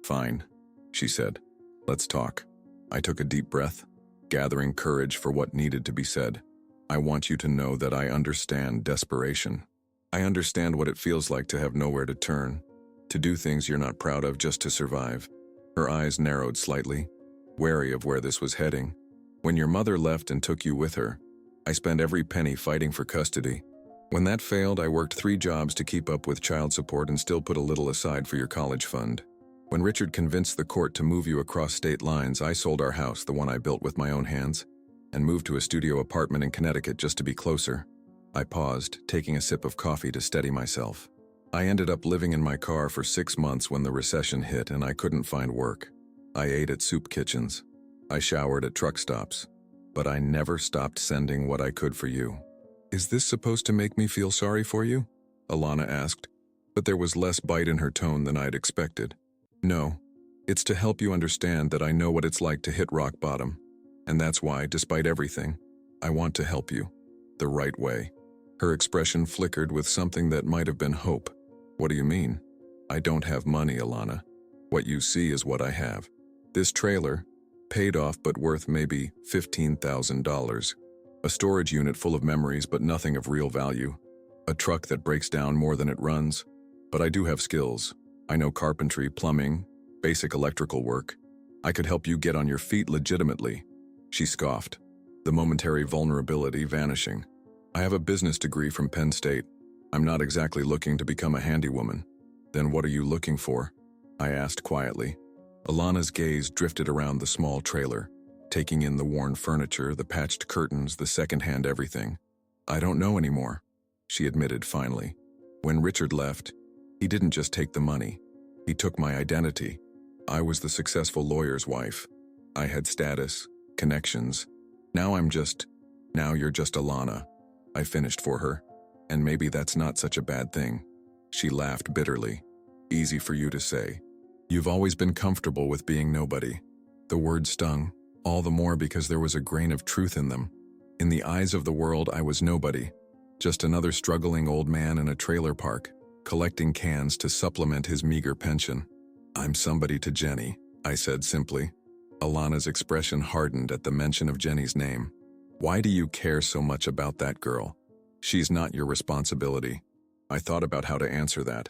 "Fine," she said. "Let's talk." I took a deep breath, gathering courage for what needed to be said. "I want you to know that I understand desperation. I understand what it feels like to have nowhere to turn, to do things you're not proud of just to survive." Her eyes narrowed slightly, wary of where this was heading. "When your mother left and took you with her, I spent every penny fighting for custody. When that failed, I worked 3 jobs to keep up with child support and still put a little aside for your college fund. When Richard convinced the court to move you across state lines, I sold our house, the one I built with my own hands, and moved to a studio apartment in Connecticut just to be closer." I paused, taking a sip of coffee to steady myself. "I ended up living in my car for 6 months when the recession hit and I couldn't find work. I ate at soup kitchens. I showered at truck stops. But I never stopped sending what I could for you." "Is this supposed to make me feel sorry for you?" Alana asked, but there was less bite in her tone than I'd expected. "No, it's to help you understand that I know what it's like to hit rock bottom. And that's why, despite everything, I want to help you. The right way." Her expression flickered with something that might have been hope. "What do you mean?" "I don't have money, Alana. What you see is what I have. This trailer, paid off but worth maybe $15,000. A storage unit full of memories but nothing of real value. A truck that breaks down more than it runs. But I do have skills. I know carpentry, plumbing, basic electrical work. I could help you get on your feet legitimately." She scoffed, the momentary vulnerability vanishing. "I have a business degree from Penn State. I'm not exactly looking to become a handywoman." "Then what are you looking for?" I asked quietly. Alana's gaze drifted around the small trailer, taking in the worn furniture, the patched curtains, the secondhand everything. "I don't know anymore," she admitted finally. "When Richard left, he didn't just take the money. He took my identity. I was the successful lawyer's wife. I had status, connections. Now you're just Alana," I finished for her. "And maybe that's not such a bad thing." She laughed bitterly. "Easy for you to say. You've always been comfortable with being nobody." The words stung, all the more because there was a grain of truth in them. In the eyes of the world, I was nobody. Just another struggling old man in a trailer park, collecting cans to supplement his meager pension. "I'm somebody to Jenny," I said simply. Alana's expression hardened at the mention of Jenny's name. "Why do you care so much about that girl? She's not your responsibility." I thought about how to answer that,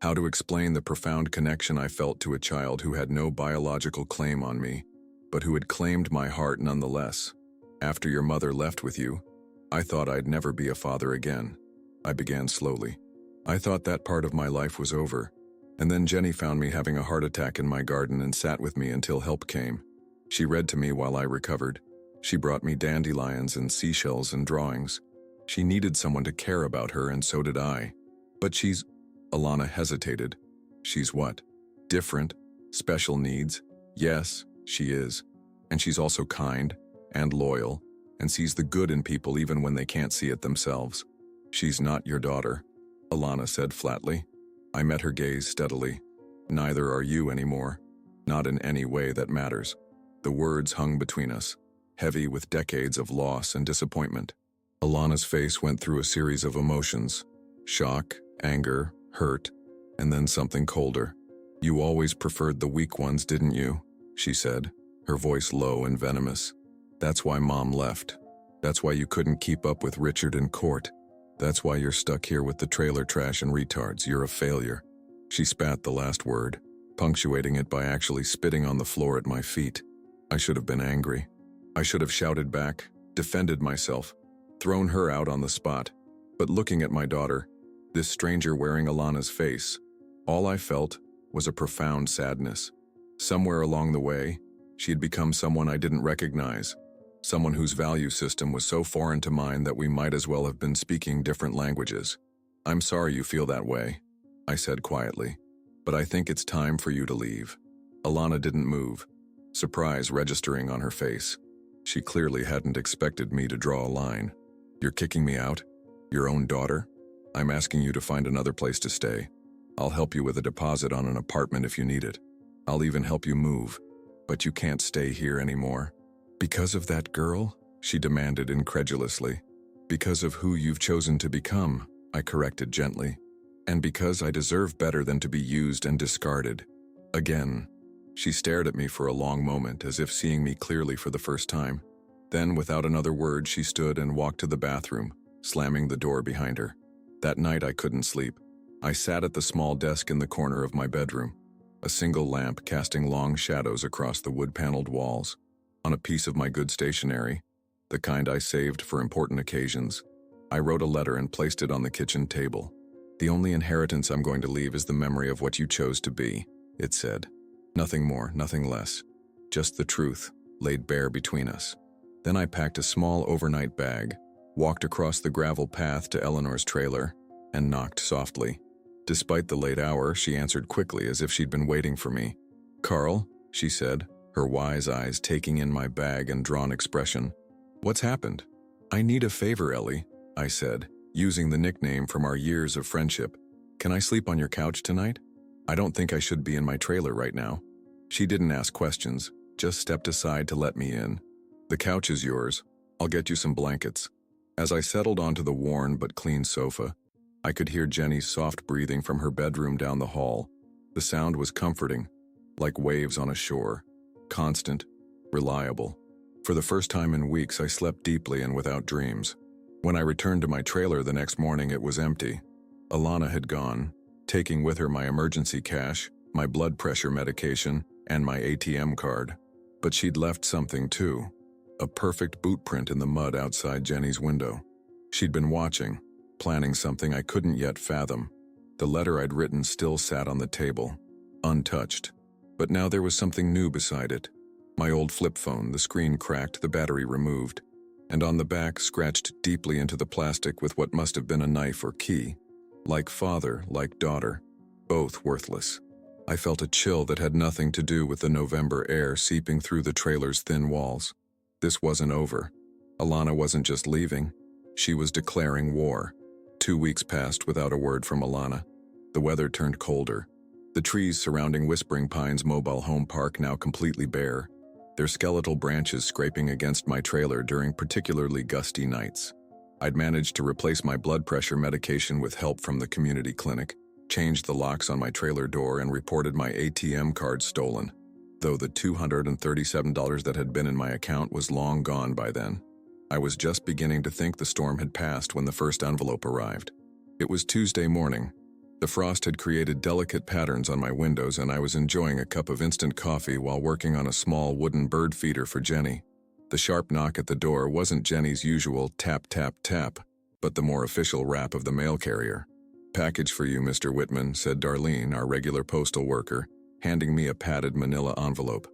how to explain the profound connection I felt to a child who had no biological claim on me, but who had claimed my heart nonetheless. "After your mother left with you, I thought I'd never be a father again," I began slowly. I thought that part of my life was over. And then Jenny found me having a heart attack in my garden and sat with me until help came. She read to me while I recovered. She brought me dandelions and seashells and drawings. She needed someone to care about her, and so did I. But she's... Alana hesitated. She's what? Different? Special needs? Yes, she is. And she's also kind and loyal and sees the good in people even when they can't see it themselves. She's not your daughter, Alana said flatly. I met her gaze steadily. Neither are you anymore. Not in any way that matters. The words hung between us, heavy with decades of loss and disappointment. Alana's face went through a series of emotions: shock, anger, hurt, and then something colder. You always preferred the weak ones, didn't you? She said, her voice low and venomous. That's why Mom left. That's why you couldn't keep up with Richard in court. That's why you're stuck here with the trailer trash and retards. You're a failure. She spat the last word, punctuating it by actually spitting on the floor at my feet. I should have been angry. I should have shouted back, defended myself, thrown her out on the spot. But looking at my daughter, this stranger wearing Alana's face, all I felt was a profound sadness. Somewhere along the way, she had become someone I didn't recognize, someone whose value system was so foreign to mine that we might as well have been speaking different languages. I'm sorry you feel that way, I said quietly, but I think it's time for you to leave. Alana didn't move, surprise registering on her face. She clearly hadn't expected me to draw a line. You're kicking me out? Your own daughter? I'm asking you to find another place to stay. I'll help you with a deposit on an apartment if you need it. I'll even help you move, but you can't stay here anymore. Because of that girl? She demanded incredulously. Because of who you've chosen to become, I corrected gently. And because I deserve better than to be used and discarded. Again. She stared at me for a long moment, as if seeing me clearly for the first time. Then, without another word, she stood and walked to the bathroom, slamming the door behind her. That night I couldn't sleep. I sat at the small desk in the corner of my bedroom, a single lamp casting long shadows across the wood-paneled walls. On a piece of my good stationery, the kind I saved for important occasions, I wrote a letter and placed it on the kitchen table. The only inheritance I'm going to leave is the memory of what you chose to be, it said. Nothing more, nothing less. Just the truth, laid bare between us. Then I packed a small overnight bag, walked across the gravel path to Eleanor's trailer, and knocked softly. Despite the late hour, she answered quickly as if she'd been waiting for me. "Carl," she said, her wise eyes taking in my bag and drawn expression. "What's happened?" "I need a favor, Ellie," I said, using the nickname from our years of friendship. "Can I sleep on your couch tonight? I don't think I should be in my trailer right now." She didn't ask questions, just stepped aside to let me in. "The couch is yours. I'll get you some blankets." As I settled onto the worn but clean sofa, I could hear Jenny's soft breathing from her bedroom down the hall. The sound was comforting, like waves on a shore, constant, reliable. For the first time in weeks, I slept deeply and without dreams. When I returned to my trailer the next morning, it was empty. Alana had gone, taking with her my emergency cash, my blood pressure medication, and my ATM card. But she'd left something too, a perfect boot print in the mud outside Jenny's window. She'd been watching, planning something I couldn't yet fathom. The letter I'd written still sat on the table, untouched. But now there was something new beside it. My old flip phone, the screen cracked, the battery removed, and on the back, scratched deeply into the plastic with what must have been a knife or key. Like father, like daughter, both worthless. I felt a chill that had nothing to do with the November air seeping through the trailer's thin walls. This wasn't over. Alana wasn't just leaving. She was declaring war. 2 weeks passed without a word from Alana. The weather turned colder. The trees surrounding Whispering Pines Mobile Home Park now completely bare, their skeletal branches scraping against my trailer during particularly gusty nights. I'd managed to replace my blood pressure medication with help from the community clinic, changed the locks on my trailer door, and reported my ATM card stolen, though the $237 that had been in my account was long gone by then. I was just beginning to think the storm had passed when the first envelope arrived. It was Tuesday morning. The frost had created delicate patterns on my windows, and I was enjoying a cup of instant coffee while working on a small wooden bird feeder for Jenny. The sharp knock at the door wasn't Jenny's usual tap, tap, tap, but the more official rap of the mail carrier. "Package for you, Mr. Whitman," said Darlene, our regular postal worker, handing me a padded manila envelope.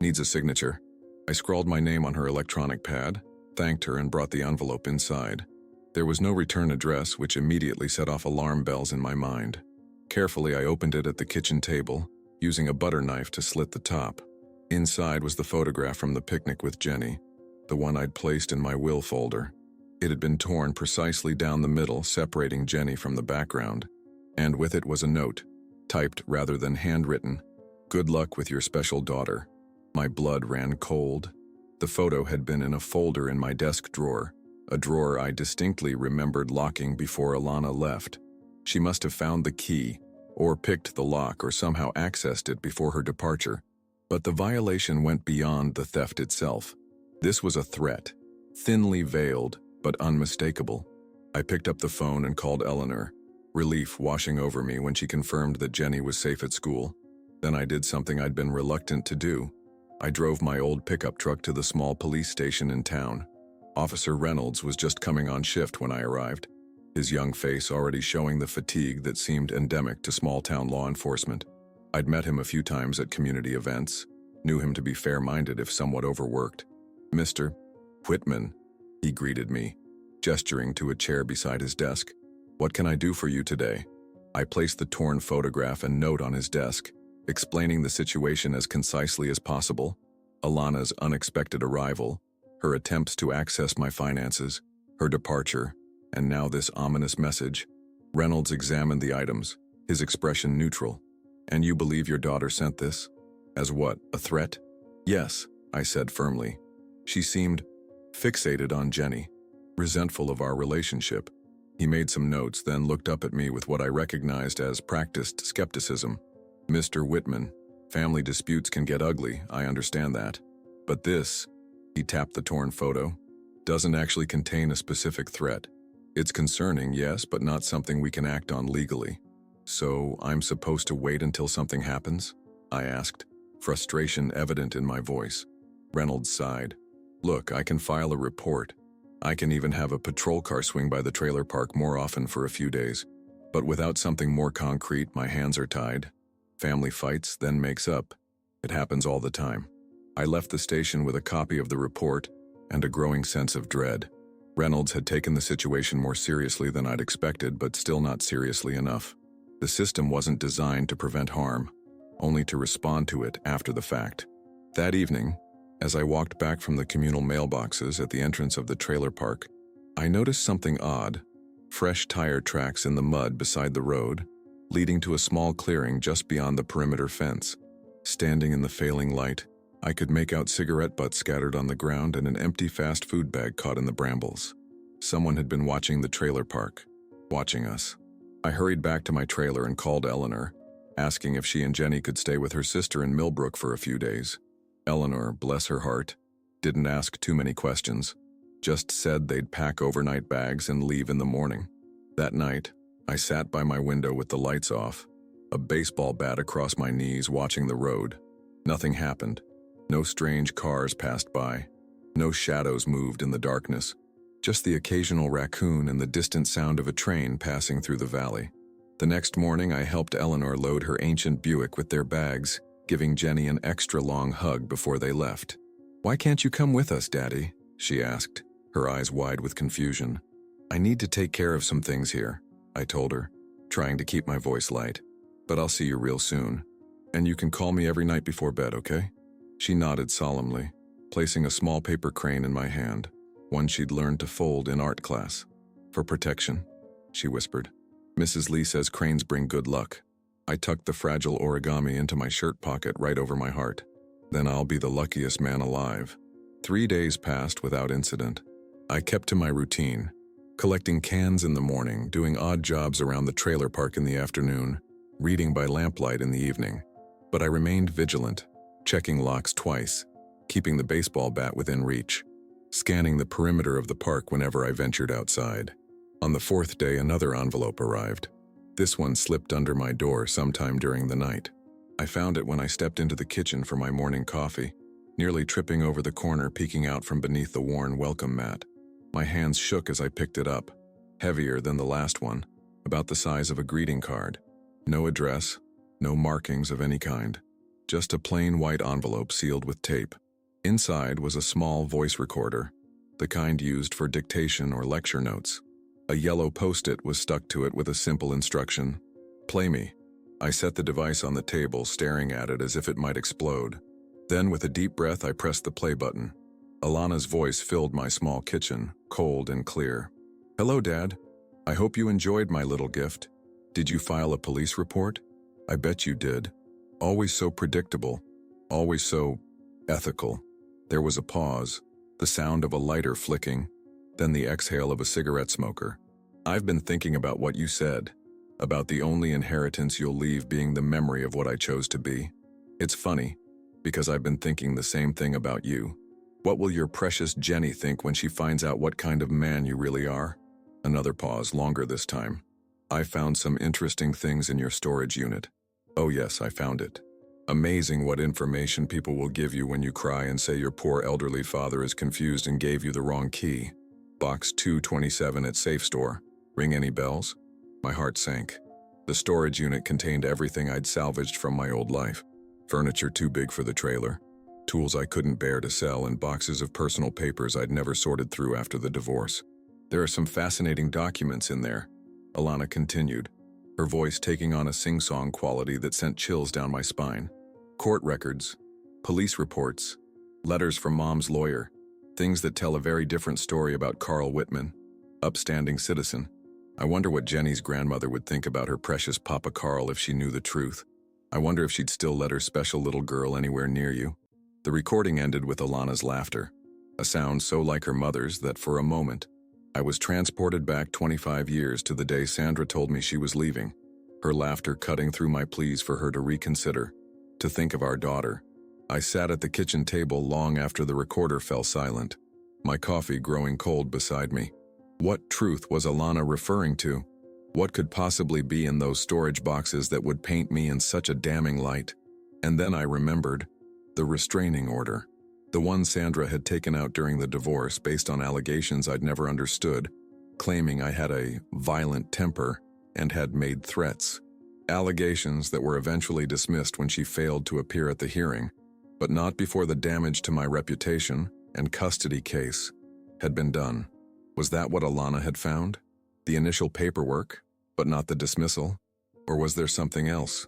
"Needs a signature." I scrawled my name on her electronic pad, thanked her, and brought the envelope inside. There was no return address, which immediately set off alarm bells in my mind. Carefully, I opened it at the kitchen table, using a butter knife to slit the top. Inside was the photograph from the picnic with Jenny, the one I'd placed in my will folder. It had been torn precisely down the middle, separating Jenny from the background, and with it was a note, typed rather than handwritten. "Good luck with your special daughter." My blood ran cold. The photo had been in a folder in my desk drawer, a drawer I distinctly remembered locking before Alana left. She must have found the key, or picked the lock, or somehow accessed it before her departure. But the violation went beyond the theft itself. This was a threat, thinly veiled, but unmistakable. I picked up the phone and called Eleanor, relief washing over me when she confirmed that Jenny was safe at school. Then I did something I'd been reluctant to do. I drove my old pickup truck to the small police station in town. Officer Reynolds was just coming on shift when I arrived, his young face already showing the fatigue that seemed endemic to small-town law enforcement. I'd met him a few times at community events, knew him to be fair-minded if somewhat overworked. "Mr. Whitman," he greeted me, gesturing to a chair beside his desk. "What can I do for you today?" I placed the torn photograph and note on his desk, explaining the situation as concisely as possible: Alana's unexpected arrival, her attempts to access my finances, her departure, and now this ominous message. Reynolds examined the items, his expression neutral. "And you believe your daughter sent this? As what, a threat?" "Yes," I said firmly. She seemed fixated on Jenny, resentful of our relationship. He made some notes, then looked up at me with what I recognized as practiced skepticism. "Mr. Whitman, family disputes can get ugly, I understand that. But this," he tapped the torn photo, "doesn't actually contain a specific threat. It's concerning, yes, but not something we can act on legally." "So I'm supposed to wait until something happens?" I asked, frustration evident in my voice. Reynolds sighed. "Look, I can file a report. I can even have a patrol car swing by the trailer park more often for a few days. But without something more concrete, my hands are tied. Family fights, then makes up. It happens all the time." I left the station with a copy of the report and a growing sense of dread. Reynolds had taken the situation more seriously than I'd expected, but still not seriously enough. The system wasn't designed to prevent harm, only to respond to it after the fact. That evening, as I walked back from the communal mailboxes at the entrance of the trailer park, I noticed something odd: fresh tire tracks in the mud beside the road, leading to a small clearing just beyond the perimeter fence. Standing in the failing light, I could make out cigarette butts scattered on the ground and an empty fast food bag caught in the brambles. Someone had been watching the trailer park, watching us. I hurried back to my trailer and called Eleanor, asking if she and Jenny could stay with her sister in Millbrook for a few days. Eleanor, bless her heart, didn't ask too many questions, just said they'd pack overnight bags and leave in the morning. That night, I sat by my window with the lights off, a baseball bat across my knees, watching the road. Nothing happened. No strange cars passed by. No shadows moved in the darkness. Just the occasional raccoon and the distant sound of a train passing through the valley. The next morning, I helped Eleanor load her ancient Buick with their bags, giving Jenny an extra long hug before they left. "Why can't you come with us, Daddy?" she asked, her eyes wide with confusion. "I need to take care of some things here," I told her, trying to keep my voice light. "But I'll see you real soon. And you can call me every night before bed, okay?" She nodded solemnly, placing a small paper crane in my hand, one she'd learned to fold in art class. "For protection," she whispered. "Mrs. Lee says cranes bring good luck." I tucked the fragile origami into my shirt pocket right over my heart. "Then I'll be the luckiest man alive." 3 days passed without incident. I kept to my routine, collecting cans in the morning, doing odd jobs around the trailer park in the afternoon, reading by lamplight in the evening. But I remained vigilant, checking locks twice, keeping the baseball bat within reach, scanning the perimeter of the park whenever I ventured outside. On the 4th day, another envelope arrived. This one slipped under my door sometime during the night. I found it when I stepped into the kitchen for my morning coffee, nearly tripping over the corner peeking out from beneath the worn welcome mat. My hands shook as I picked it up, heavier than the last one. about the size of a greeting card. No address, no markings of any kind. Just a plain white envelope sealed with tape. Inside was a small voice recorder, the kind used for dictation or lecture notes. A yellow post-it was stuck to it with a simple instruction: "Play me." I set the device on the table, staring at it as if it might explode. Then, with a deep breath, I pressed the play button. Alana's voice filled my small kitchen, cold and clear. "Hello, Dad. I hope you enjoyed my little gift. Did you file a police report? I bet you did. Always so predictable. Always so ethical." There was a pause, the sound of a lighter flicking, then the exhale of a cigarette smoker. "I've been thinking about what you said, about the only inheritance you'll leave being the memory of what I chose to be. It's funny, because I've been thinking the same thing about you. What will your precious Jenny think when she finds out what kind of man you really are?" Another pause, longer this time. "I found some interesting things in your storage unit." "Oh yes, I found it. Amazing what information people will give you when you cry and say your poor elderly father is confused and gave you the wrong key. Box 227 at Safe Store. Ring any bells?" My heart sank. The storage unit contained everything I'd salvaged from my old life. Furniture too big for the trailer, tools I couldn't bear to sell, and boxes of personal papers I'd never sorted through after the divorce. "There are some fascinating documents in there," Alana continued, her voice taking on a sing-song quality that sent chills down my spine. "Court records, police reports, letters from Mom's lawyer, things that tell a very different story about Carl Whitman, upstanding citizen. I wonder what Jenny's grandmother would think about her precious Papa Carl if she knew the truth. I wonder if she'd still let her special little girl anywhere near you." The recording ended with Alana's laughter, a sound so like her mother's that for a moment, I was transported back 25 years to the day Sandra told me she was leaving, her laughter cutting through my pleas for her to reconsider, to think of our daughter. I sat at the kitchen table long after the recorder fell silent, my coffee growing cold beside me. What truth was Alana referring to? What could possibly be in those storage boxes that would paint me in such a damning light? And then I remembered the restraining order. The one Sandra had taken out during the divorce based on allegations I'd never understood, claiming I had a violent temper and had made threats. Allegations that were eventually dismissed when she failed to appear at the hearing, but not before the damage to my reputation and custody case had been done. Was that what Alana had found? The initial paperwork, but not the dismissal? Or was there something else?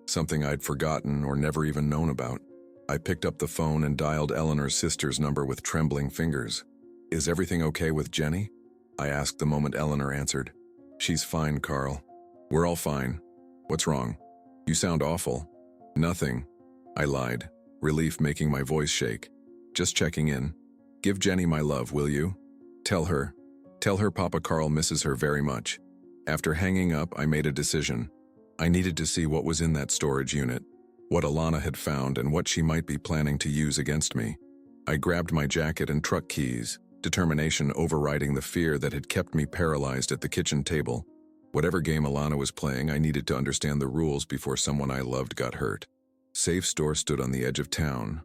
Something I'd forgotten or never even known about? I picked up the phone and dialed Eleanor's sister's number with trembling fingers. "Is everything okay with Jenny?" I asked the moment Eleanor answered. "She's fine, Carl. We're all fine. What's wrong? You sound awful." "Nothing," I lied, relief making my voice shake. "Just checking in. Give Jenny my love, will you? Tell her Papa Carl misses her very much." After hanging up, I made a decision. I needed to see what was in that storage unit, what Alana had found and what she might be planning to use against me. I grabbed my jacket and truck keys, determination overriding the fear that had kept me paralyzed at the kitchen table. Whatever game Alana was playing, I needed to understand the rules before someone I loved got hurt. Safe Store stood on the edge of town,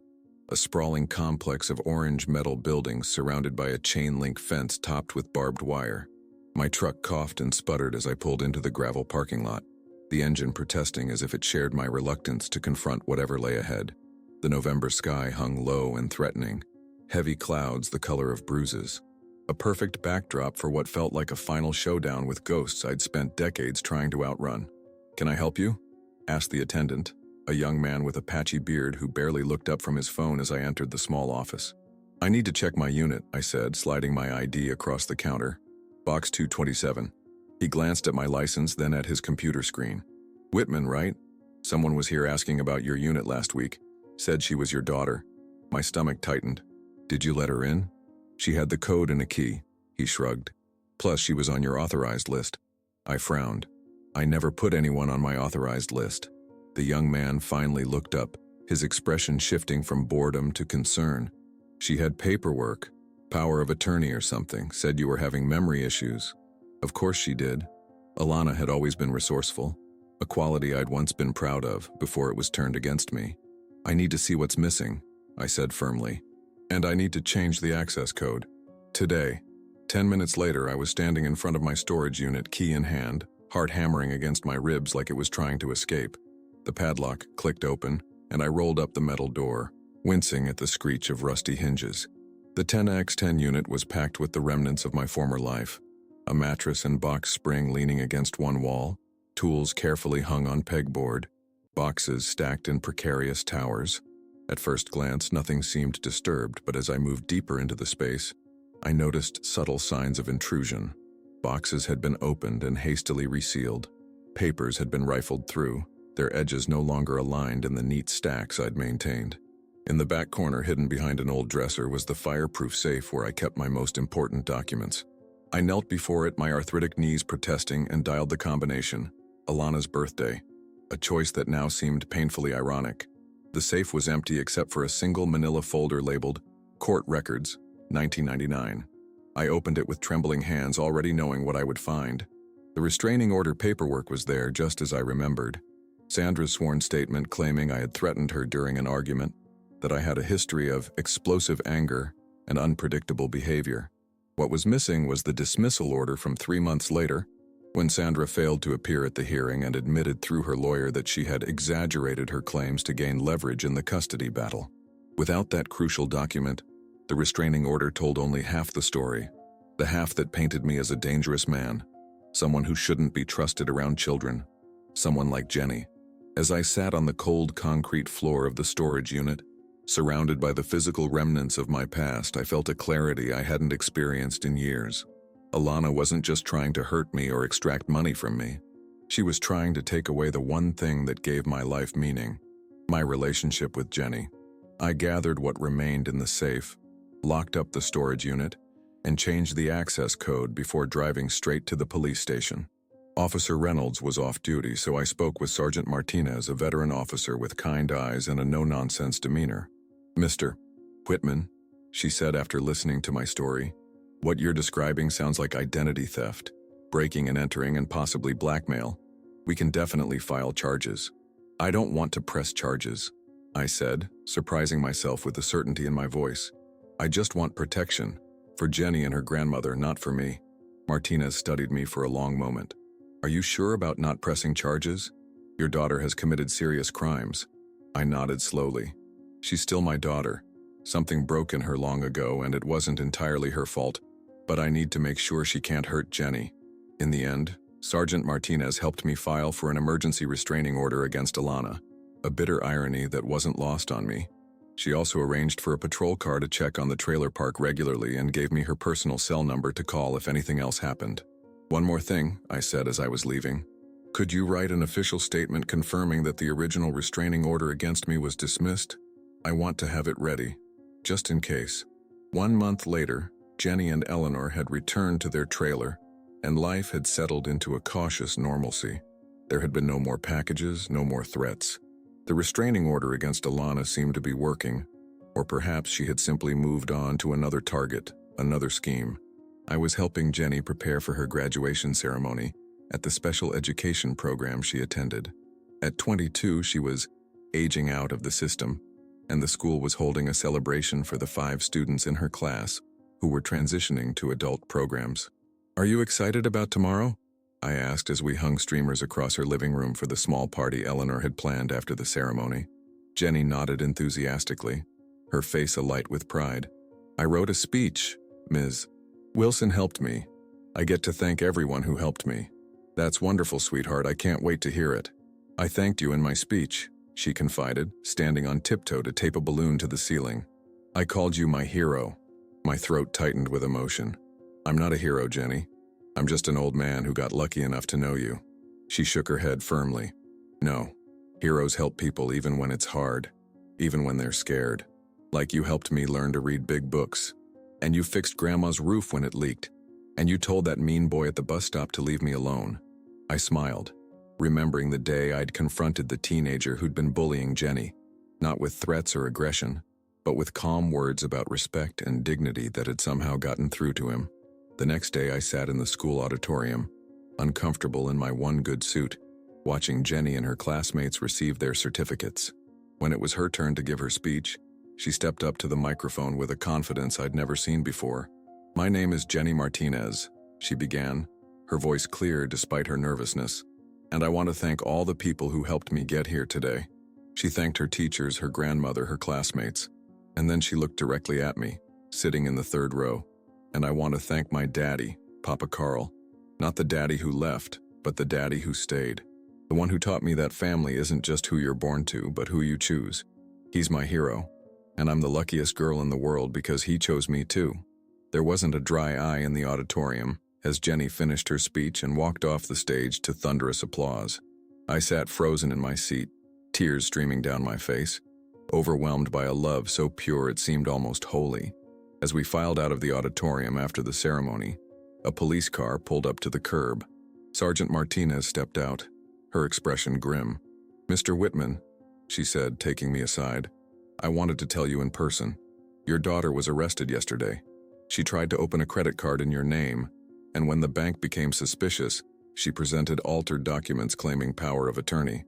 a sprawling complex of orange metal buildings surrounded by a chain-link fence topped with barbed wire. My truck coughed and sputtered as I pulled into the gravel parking lot, the engine protesting as if it shared my reluctance to confront whatever lay ahead. The November sky hung low and threatening, heavy clouds the color of bruises. A perfect backdrop for what felt like a final showdown with ghosts I'd spent decades trying to outrun. "Can I help you?" asked the attendant, a young man with a patchy beard who barely looked up from his phone as I entered the small office. "I need to check my unit," I said, sliding my ID across the counter. "Box 227. He glanced at my license, then at his computer screen. "Whitman, right? Someone was here asking about your unit last week. Said she was your daughter." My stomach tightened. "Did you let her in?" "She had the code and a key," he shrugged. "Plus, she was on your authorized list." I frowned. I never put anyone on my authorized list. The young man finally looked up, his expression shifting from boredom to concern. "She had paperwork, power of attorney or something, said you were having memory issues." Of course she did. Alana had always been resourceful, a quality I'd once been proud of before it was turned against me. "I need to see what's missing," I said firmly. "And I need to change the access code. Today." 10 minutes later, I was standing in front of my storage unit, key in hand, heart hammering against my ribs like it was trying to escape. The padlock clicked open, and I rolled up the metal door, wincing at the screech of rusty hinges. The 10x10 unit was packed with the remnants of my former life. A mattress and box spring leaning against one wall, tools carefully hung on pegboard, boxes stacked in precarious towers. At first glance, nothing seemed disturbed, but as I moved deeper into the space, I noticed subtle signs of intrusion. Boxes had been opened and hastily resealed. Papers had been rifled through, their edges no longer aligned in the neat stacks I'd maintained. In the back corner, hidden behind an old dresser, was the fireproof safe where I kept my most important documents. I knelt before it, my arthritic knees protesting, and dialed the combination: Alana's birthday, a choice that now seemed painfully ironic. The safe was empty except for a single manila folder labeled Court Records, 1999. I opened it with trembling hands, already knowing what I would find. The restraining order paperwork was there, just as I remembered. Sandra's sworn statement claiming I had threatened her during an argument, that I had a history of explosive anger and unpredictable behavior. What was missing was the dismissal order from 3 months later, when Sandra failed to appear at the hearing and admitted through her lawyer that she had exaggerated her claims to gain leverage in the custody battle. Without that crucial document, the restraining order told only half the story, the half that painted me as a dangerous man, someone who shouldn't be trusted around children, someone like Jenny. As I sat on the cold concrete floor of the storage unit, surrounded by the physical remnants of my past, I felt a clarity I hadn't experienced in years. Alana wasn't just trying to hurt me or extract money from me. She was trying to take away the one thing that gave my life meaning: my relationship with Jenny. I gathered what remained in the safe, locked up the storage unit, and changed the access code before driving straight to the police station. Officer Reynolds was off duty, so I spoke with Sergeant Martinez, a veteran officer with kind eyes and a no-nonsense demeanor. "Mr. Whitman," she said after listening to my story, "what you're describing sounds like identity theft, breaking and entering, and possibly blackmail. We can definitely file charges." "I don't want to press charges," I said, surprising myself with the certainty in my voice. "I just want protection, for Jenny and her grandmother, not for me." Martinez studied me for a long moment. "Are you sure about not pressing charges? Your daughter has committed serious crimes." I nodded slowly. "She's still my daughter. Something broke in her long ago, and it wasn't entirely her fault, but I need to make sure she can't hurt Jenny." In the end, Sergeant Martinez helped me file for an emergency restraining order against Alana, a bitter irony that wasn't lost on me. She also arranged for a patrol car to check on the trailer park regularly and gave me her personal cell number to call if anything else happened. "One more thing," I said as I was leaving. "Could you write an official statement confirming that the original restraining order against me was dismissed? I want to have it ready, just in case." 1 month later, Jenny and Eleanor had returned to their trailer, and life had settled into a cautious normalcy. There had been no more packages, no more threats. The restraining order against Alana seemed to be working, or perhaps she had simply moved on to another target, another scheme. I was helping Jenny prepare for her graduation ceremony at the special education program she attended. At 22, she was aging out of the system, and the school was holding a celebration for the 5 students in her class who were transitioning to adult programs. "Are you excited about tomorrow?" I asked as we hung streamers across her living room for the small party Eleanor had planned after the ceremony. Jenny nodded enthusiastically, her face alight with pride. "I wrote a speech, Ms. Wilson helped me. I get to thank everyone who helped me." "That's wonderful, sweetheart. I can't wait to hear it." "I thanked you in my speech," she confided, standing on tiptoe to tape a balloon to the ceiling. "I called you my hero." My throat tightened with emotion. "I'm not a hero, Jenny. I'm just an old man who got lucky enough to know you." She shook her head firmly. "No, heroes help people even when it's hard, even when they're scared. Like you helped me learn to read big books. And you fixed Grandma's roof when it leaked. And you told that mean boy at the bus stop to leave me alone." I smiled, remembering the day I'd confronted the teenager who'd been bullying Jenny, not with threats or aggression, but with calm words about respect and dignity that had somehow gotten through to him. The next day I sat in the school auditorium, uncomfortable in my one good suit, watching Jenny and her classmates receive their certificates. When it was her turn to give her speech, she stepped up to the microphone with a confidence I'd never seen before. "My name is Jenny Martinez," she began, her voice clear despite her nervousness. "And I want to thank all the people who helped me get here today." She thanked her teachers, her grandmother, her classmates. And then she looked directly at me, sitting in the third row. "And I want to thank my daddy, Papa Carl. Not the daddy who left, but the daddy who stayed. The one who taught me that family isn't just who you're born to, but who you choose. He's my hero. And I'm the luckiest girl in the world because he chose me too." There wasn't a dry eye in the auditorium as Jenny finished her speech and walked off the stage to thunderous applause. I sat frozen in my seat, tears streaming down my face, overwhelmed by a love so pure it seemed almost holy. As we filed out of the auditorium after the ceremony, a police car pulled up to the curb. Sergeant Martinez stepped out, her expression grim. "Mr. Whitman," she said, taking me aside, "I wanted to tell you in person. Your daughter was arrested yesterday. She tried to open a credit card in your name, and when the bank became suspicious, she presented altered documents claiming power of attorney."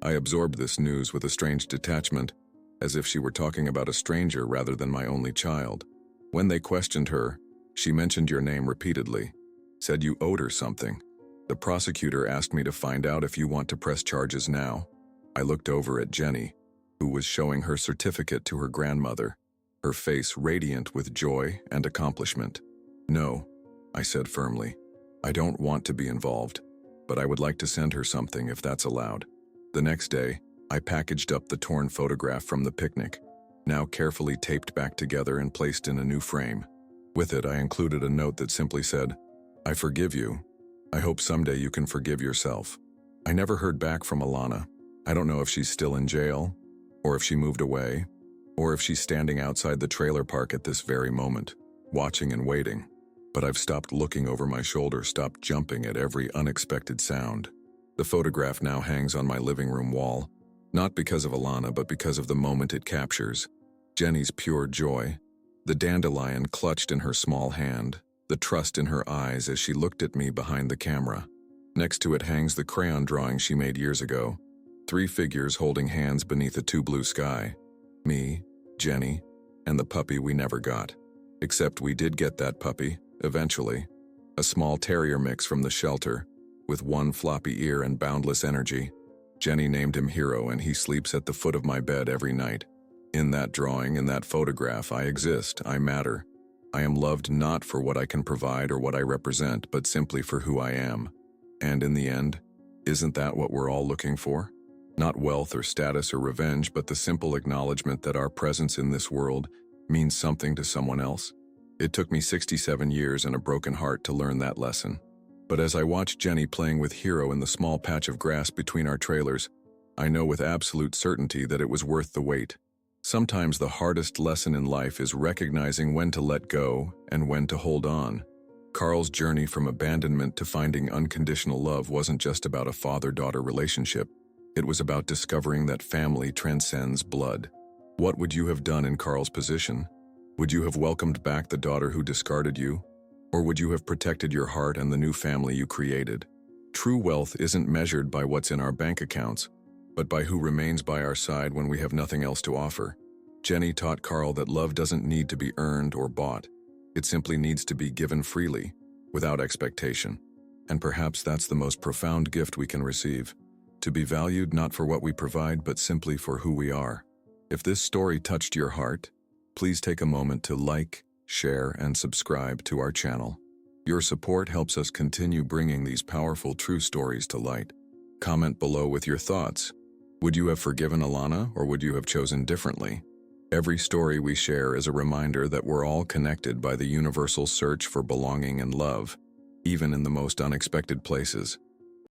I absorbed this news with a strange detachment, as if she were talking about a stranger rather than my only child. When they questioned her, she mentioned your name repeatedly, said you owed her something. "The prosecutor asked me to find out if you want to press charges now." I looked over at Jenny, who was showing her certificate to her grandmother, her face radiant with joy and accomplishment. "No," I said firmly. "I don't want to be involved, but I would like to send her something if that's allowed." The next day, I packaged up the torn photograph from the picnic, now carefully taped back together and placed in a new frame. With it, I included a note that simply said, "I forgive you. I hope someday you can forgive yourself." I never heard back from Alana. I don't know if she's still in jail, or if she moved away, or if she's standing outside the trailer park at this very moment, watching and waiting. But I've stopped looking over my shoulder, stopped jumping at every unexpected sound. The photograph now hangs on my living room wall, not because of Alana, but because of the moment it captures. Jenny's pure joy, the dandelion clutched in her small hand, the trust in her eyes as she looked at me behind the camera. Next to it hangs the crayon drawing she made years ago, 3 figures holding hands beneath a 2 blue sky. Me, Jenny, and the puppy we never got. Except we did get that puppy, eventually. A small terrier mix from the shelter, with 1 floppy ear and boundless energy. Jenny named him Hero, and he sleeps at the foot of my bed every night. In that drawing, in that photograph, I exist, I matter. I am loved not for what I can provide or what I represent, but simply for who I am. And in the end, isn't that what we're all looking for? Not wealth or status or revenge, but the simple acknowledgement that our presence in this world means something to someone else. It took me 67 years and a broken heart to learn that lesson. But as I watch Jenny playing with Hero in the small patch of grass between our trailers, I know with absolute certainty that it was worth the wait. Sometimes the hardest lesson in life is recognizing when to let go and when to hold on. Carl's journey from abandonment to finding unconditional love wasn't just about a father-daughter relationship. It was about discovering that family transcends blood. What would you have done in Carl's position? Would you have welcomed back the daughter who discarded you? Or would you have protected your heart and the new family you created? True wealth isn't measured by what's in our bank accounts, but by who remains by our side when we have nothing else to offer. Jenny taught Carl that love doesn't need to be earned or bought. It simply needs to be given freely, without expectation. And perhaps that's the most profound gift we can receive. To be valued not for what we provide, but simply for who we are. If this story touched your heart, please take a moment to like, share, and subscribe to our channel. Your support helps us continue bringing these powerful true stories to light. Comment below with your thoughts. Would you have forgiven Alana, or would you have chosen differently? Every story we share is a reminder that we're all connected by the universal search for belonging and love, even in the most unexpected places.